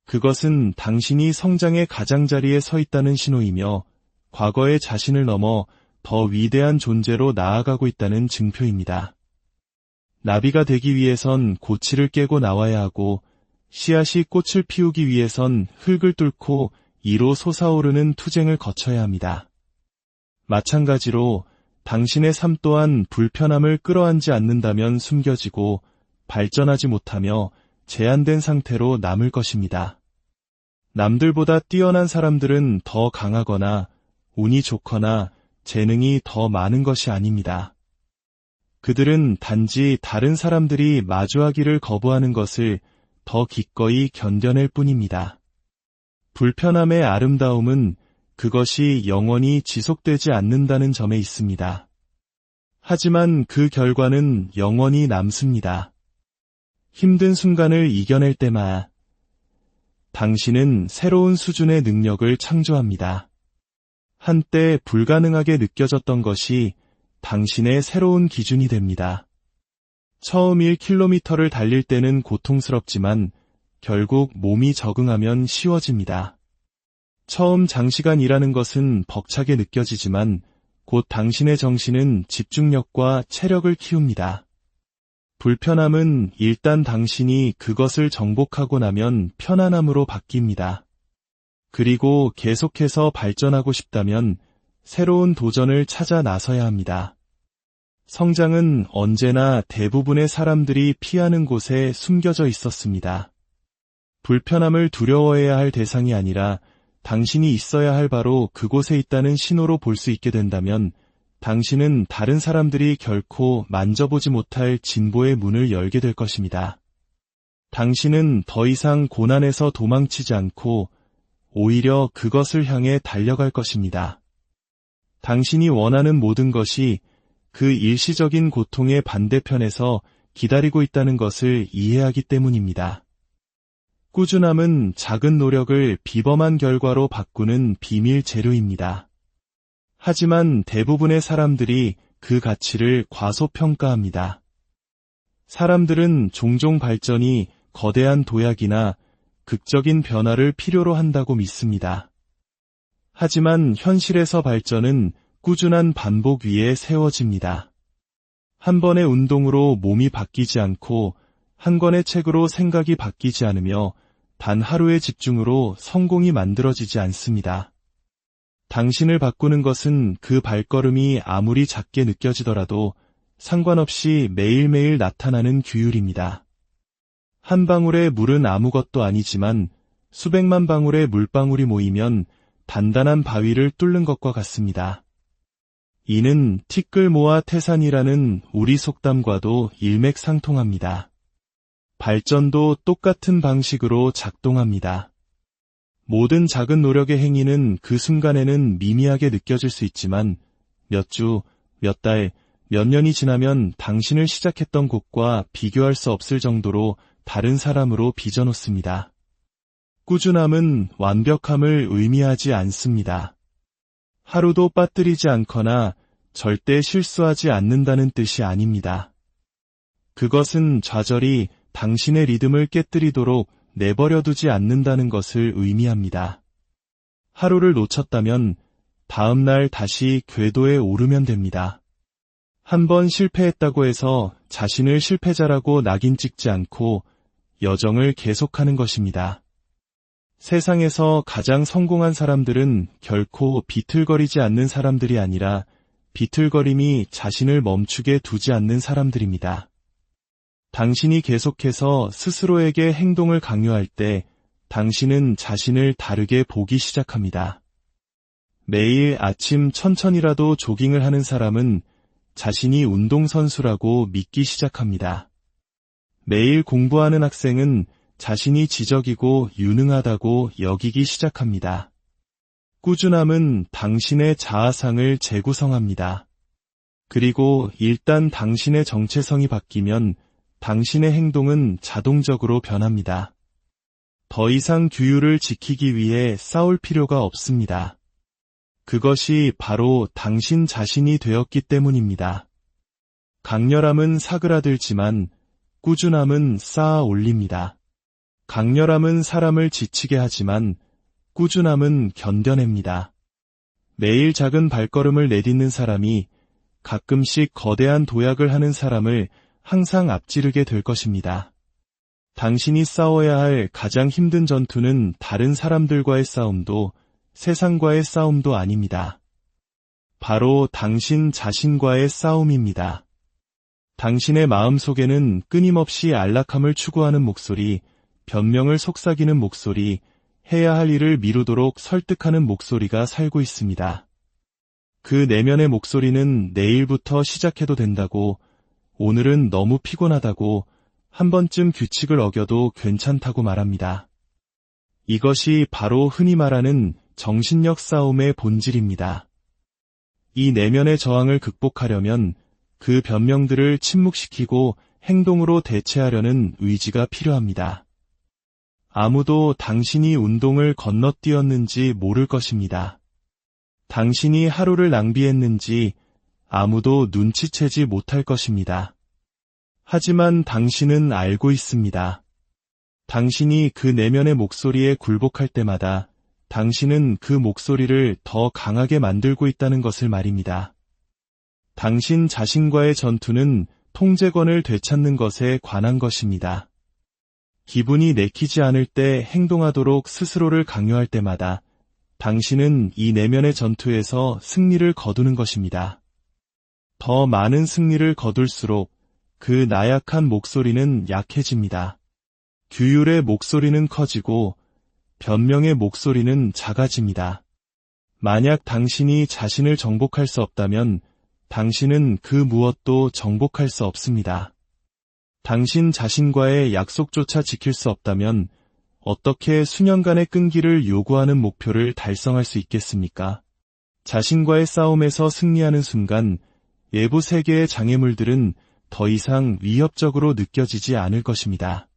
그것은 당신이 성장의 가장자리에 서 있다는 신호이며 과거의 자신을 넘어 더 위대한 존재로 나아가고 있다는 증표입니다. 나비가 되기 위해선 고치를 깨고 나와야 하고 씨앗이 꽃을 피우기 위해선 흙을 뚫고 이로 솟아오르는 투쟁을 거쳐야 합니다. 마찬가지로 당신의 삶 또한 불편함을 끌어안지 않는다면 숨겨지고 발전하지 못하며 제한된 상태로 남을 것입니다. 남들보다 뛰어난 사람들은 더 강하거나 운이 좋거나 재능이 더 많은 것이 아닙니다. 그들은 단지 다른 사람들이 마주하기를 거부하는 것을 더 기꺼이 견뎌낼 뿐입니다. 불편함의 아름다움은 그것이 영원히 지속되지 않는다는 점에 있습니다. 하지만 그 결과는 영원히 남습니다. 힘든 순간을 이겨낼 때마다 당신은 새로운 수준의 능력을 창조합니다. 한때 불가능하게 느껴졌던 것이 당신의 새로운 기준이 됩니다. 처음 1km를 달릴 때는 고통스럽지만 결국 몸이 적응하면 쉬워집니다. 처음 장시간 일하는 것은 벅차게 느껴지지만 곧 당신의 정신은 집중력과 체력을 키웁니다. 불편함은 일단 당신이 그것을 정복하고 나면 편안함으로 바뀝니다. 그리고 계속해서 발전하고 싶다면 새로운 도전을 찾아 나서야 합니다. 성장은 언제나 대부분의 사람들이 피하는 곳에 숨겨져 있었습니다. 불편함을 두려워해야 할 대상이 아니라 당신이 있어야 할 바로 그곳에 있다는 신호로 볼 수 있게 된다면 당신은 다른 사람들이 결코 만져보지 못할 진보의 문을 열게 될 것입니다. 당신은 더 이상 고난에서 도망치지 않고 오히려 그것을 향해 달려갈 것입니다. 당신이 원하는 모든 것이 그 일시적인 고통의 반대편에서 기다리고 있다는 것을 이해하기 때문입니다. 꾸준함은 작은 노력을 비범한 결과로 바꾸는 비밀 재료입니다. 하지만 대부분의 사람들이 그 가치를 과소평가합니다. 사람들은 종종 발전이 거대한 도약이나 극적인 변화를 필요로 한다고 믿습니다. 하지만 현실에서 발전은 꾸준한 반복 위에 세워집니다. 한 번의 운동으로 몸이 바뀌지 않고 한 권의 책으로 생각이 바뀌지 않으며 단 하루의 집중으로 성공이 만들어지지 않습니다. 당신을 바꾸는 것은 그 발걸음이 아무리 작게 느껴지더라도 상관없이 매일매일 나타나는 규율입니다. 한 방울의 물은 아무것도 아니지만 수백만 방울의 물방울이 모이면 단단한 바위를 뚫는 것과 같습니다. 이는 티끌 모아 태산이라는 우리 속담과도 일맥상통합니다. 발전도 똑같은 방식으로 작동합니다. 모든 작은 노력의 행위는 그 순간에는 미미하게 느껴질 수 있지만 몇 주, 몇 달, 몇 년이 지나면 당신을 시작했던 곳과 비교할 수 없을 정도로 다른 사람으로 빚어놓습니다. 꾸준함은 완벽함을 의미하지 않습니다. 하루도 빠뜨리지 않거나 절대 실수하지 않는다는 뜻이 아닙니다. 그것은 좌절이 당신의 리듬을 깨뜨리도록 내버려두지 않는다는 것을 의미합니다. 하루를 놓쳤다면 다음 날 다시 궤도에 오르면 됩니다. 한 번 실패했다고 해서 자신을 실패자라고 낙인 찍지 않고 여정을 계속하는 것입니다. 세상에서 가장 성공한 사람들은 결코 비틀거리지 않는 사람들이 아니라 비틀거림이 자신을 멈추게 두지 않는 사람들입니다. 당신이 계속해서 스스로에게 행동을 강요할 때 당신은 자신을 다르게 보기 시작합니다. 매일 아침 천천히라도 조깅을 하는 사람은 자신이 운동선수라고 믿기 시작합니다. 매일 공부하는 학생은 자신이 지적이고 유능하다고 여기기 시작합니다. 꾸준함은 당신의 자아상을 재구성합니다. 그리고 일단 당신의 정체성이 바뀌면 당신의 행동은 자동적으로 변합니다. 더 이상 규율을 지키기 위해 싸울 필요가 없습니다. 그것이 바로 당신 자신이 되었기 때문입니다. 강렬함은 사그라들지만 꾸준함은 쌓아 올립니다. 강렬함은 사람을 지치게 하지만 꾸준함은 견뎌냅니다. 매일 작은 발걸음을 내딛는 사람이 가끔씩 거대한 도약을 하는 사람을 항상 앞지르게 될 것입니다. 당신이 싸워야 할 가장 힘든 전투는 다른 사람들과의 싸움도 세상과의 싸움도 아닙니다. 바로 당신 자신과의 싸움입니다. 당신의 마음속에는 끊임없이 안락함을 추구하는 목소리, 변명을 속삭이는 목소리, 해야 할 일을 미루도록 설득하는 목소리가 살고 있습니다. 그 내면의 목소리는 내일부터 시작해도 된다고, 오늘은 너무 피곤하다고, 한 번쯤 규칙을 어겨도 괜찮다고 말합니다. 이것이 바로 흔히 말하는 정신력 싸움의 본질입니다. 이 내면의 저항을 극복하려면 그 변명들을 침묵시키고 행동으로 대체하려는 의지가 필요합니다. 아무도 당신이 운동을 건너뛰었는지 모를 것입니다. 당신이 하루를 낭비했는지 아무도 눈치채지 못할 것입니다. 하지만 당신은 알고 있습니다. 당신이 그 내면의 목소리에 굴복할 때마다 당신은 그 목소리를 더 강하게 만들고 있다는 것을 말입니다. 당신 자신과의 전투는 통제권을 되찾는 것에 관한 것입니다. 기분이 내키지 않을 때 행동하도록 스스로를 강요할 때마다 당신은 이 내면의 전투에서 승리를 거두는 것입니다. 더 많은 승리를 거둘수록 그 나약한 목소리는 약해집니다. 규율의 목소리는 커지고 변명의 목소리는 작아집니다. 만약 당신이 자신을 정복할 수 없다면 당신은 그 무엇도 정복할 수 없습니다. 당신 자신과의 약속조차 지킬 수 없다면 어떻게 수년간의 끈기를 요구하는 목표를 달성할 수 있겠습니까? 자신과의 싸움에서 승리하는 순간 외부 세계의 장애물들은 더 이상 위협적으로 느껴지지 않을 것입니다.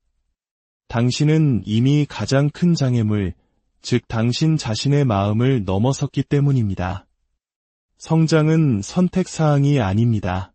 당신은 이미 가장 큰 장애물, 즉 당신 자신의 마음을 넘어섰기 때문입니다. 성장은 선택사항이 아닙니다.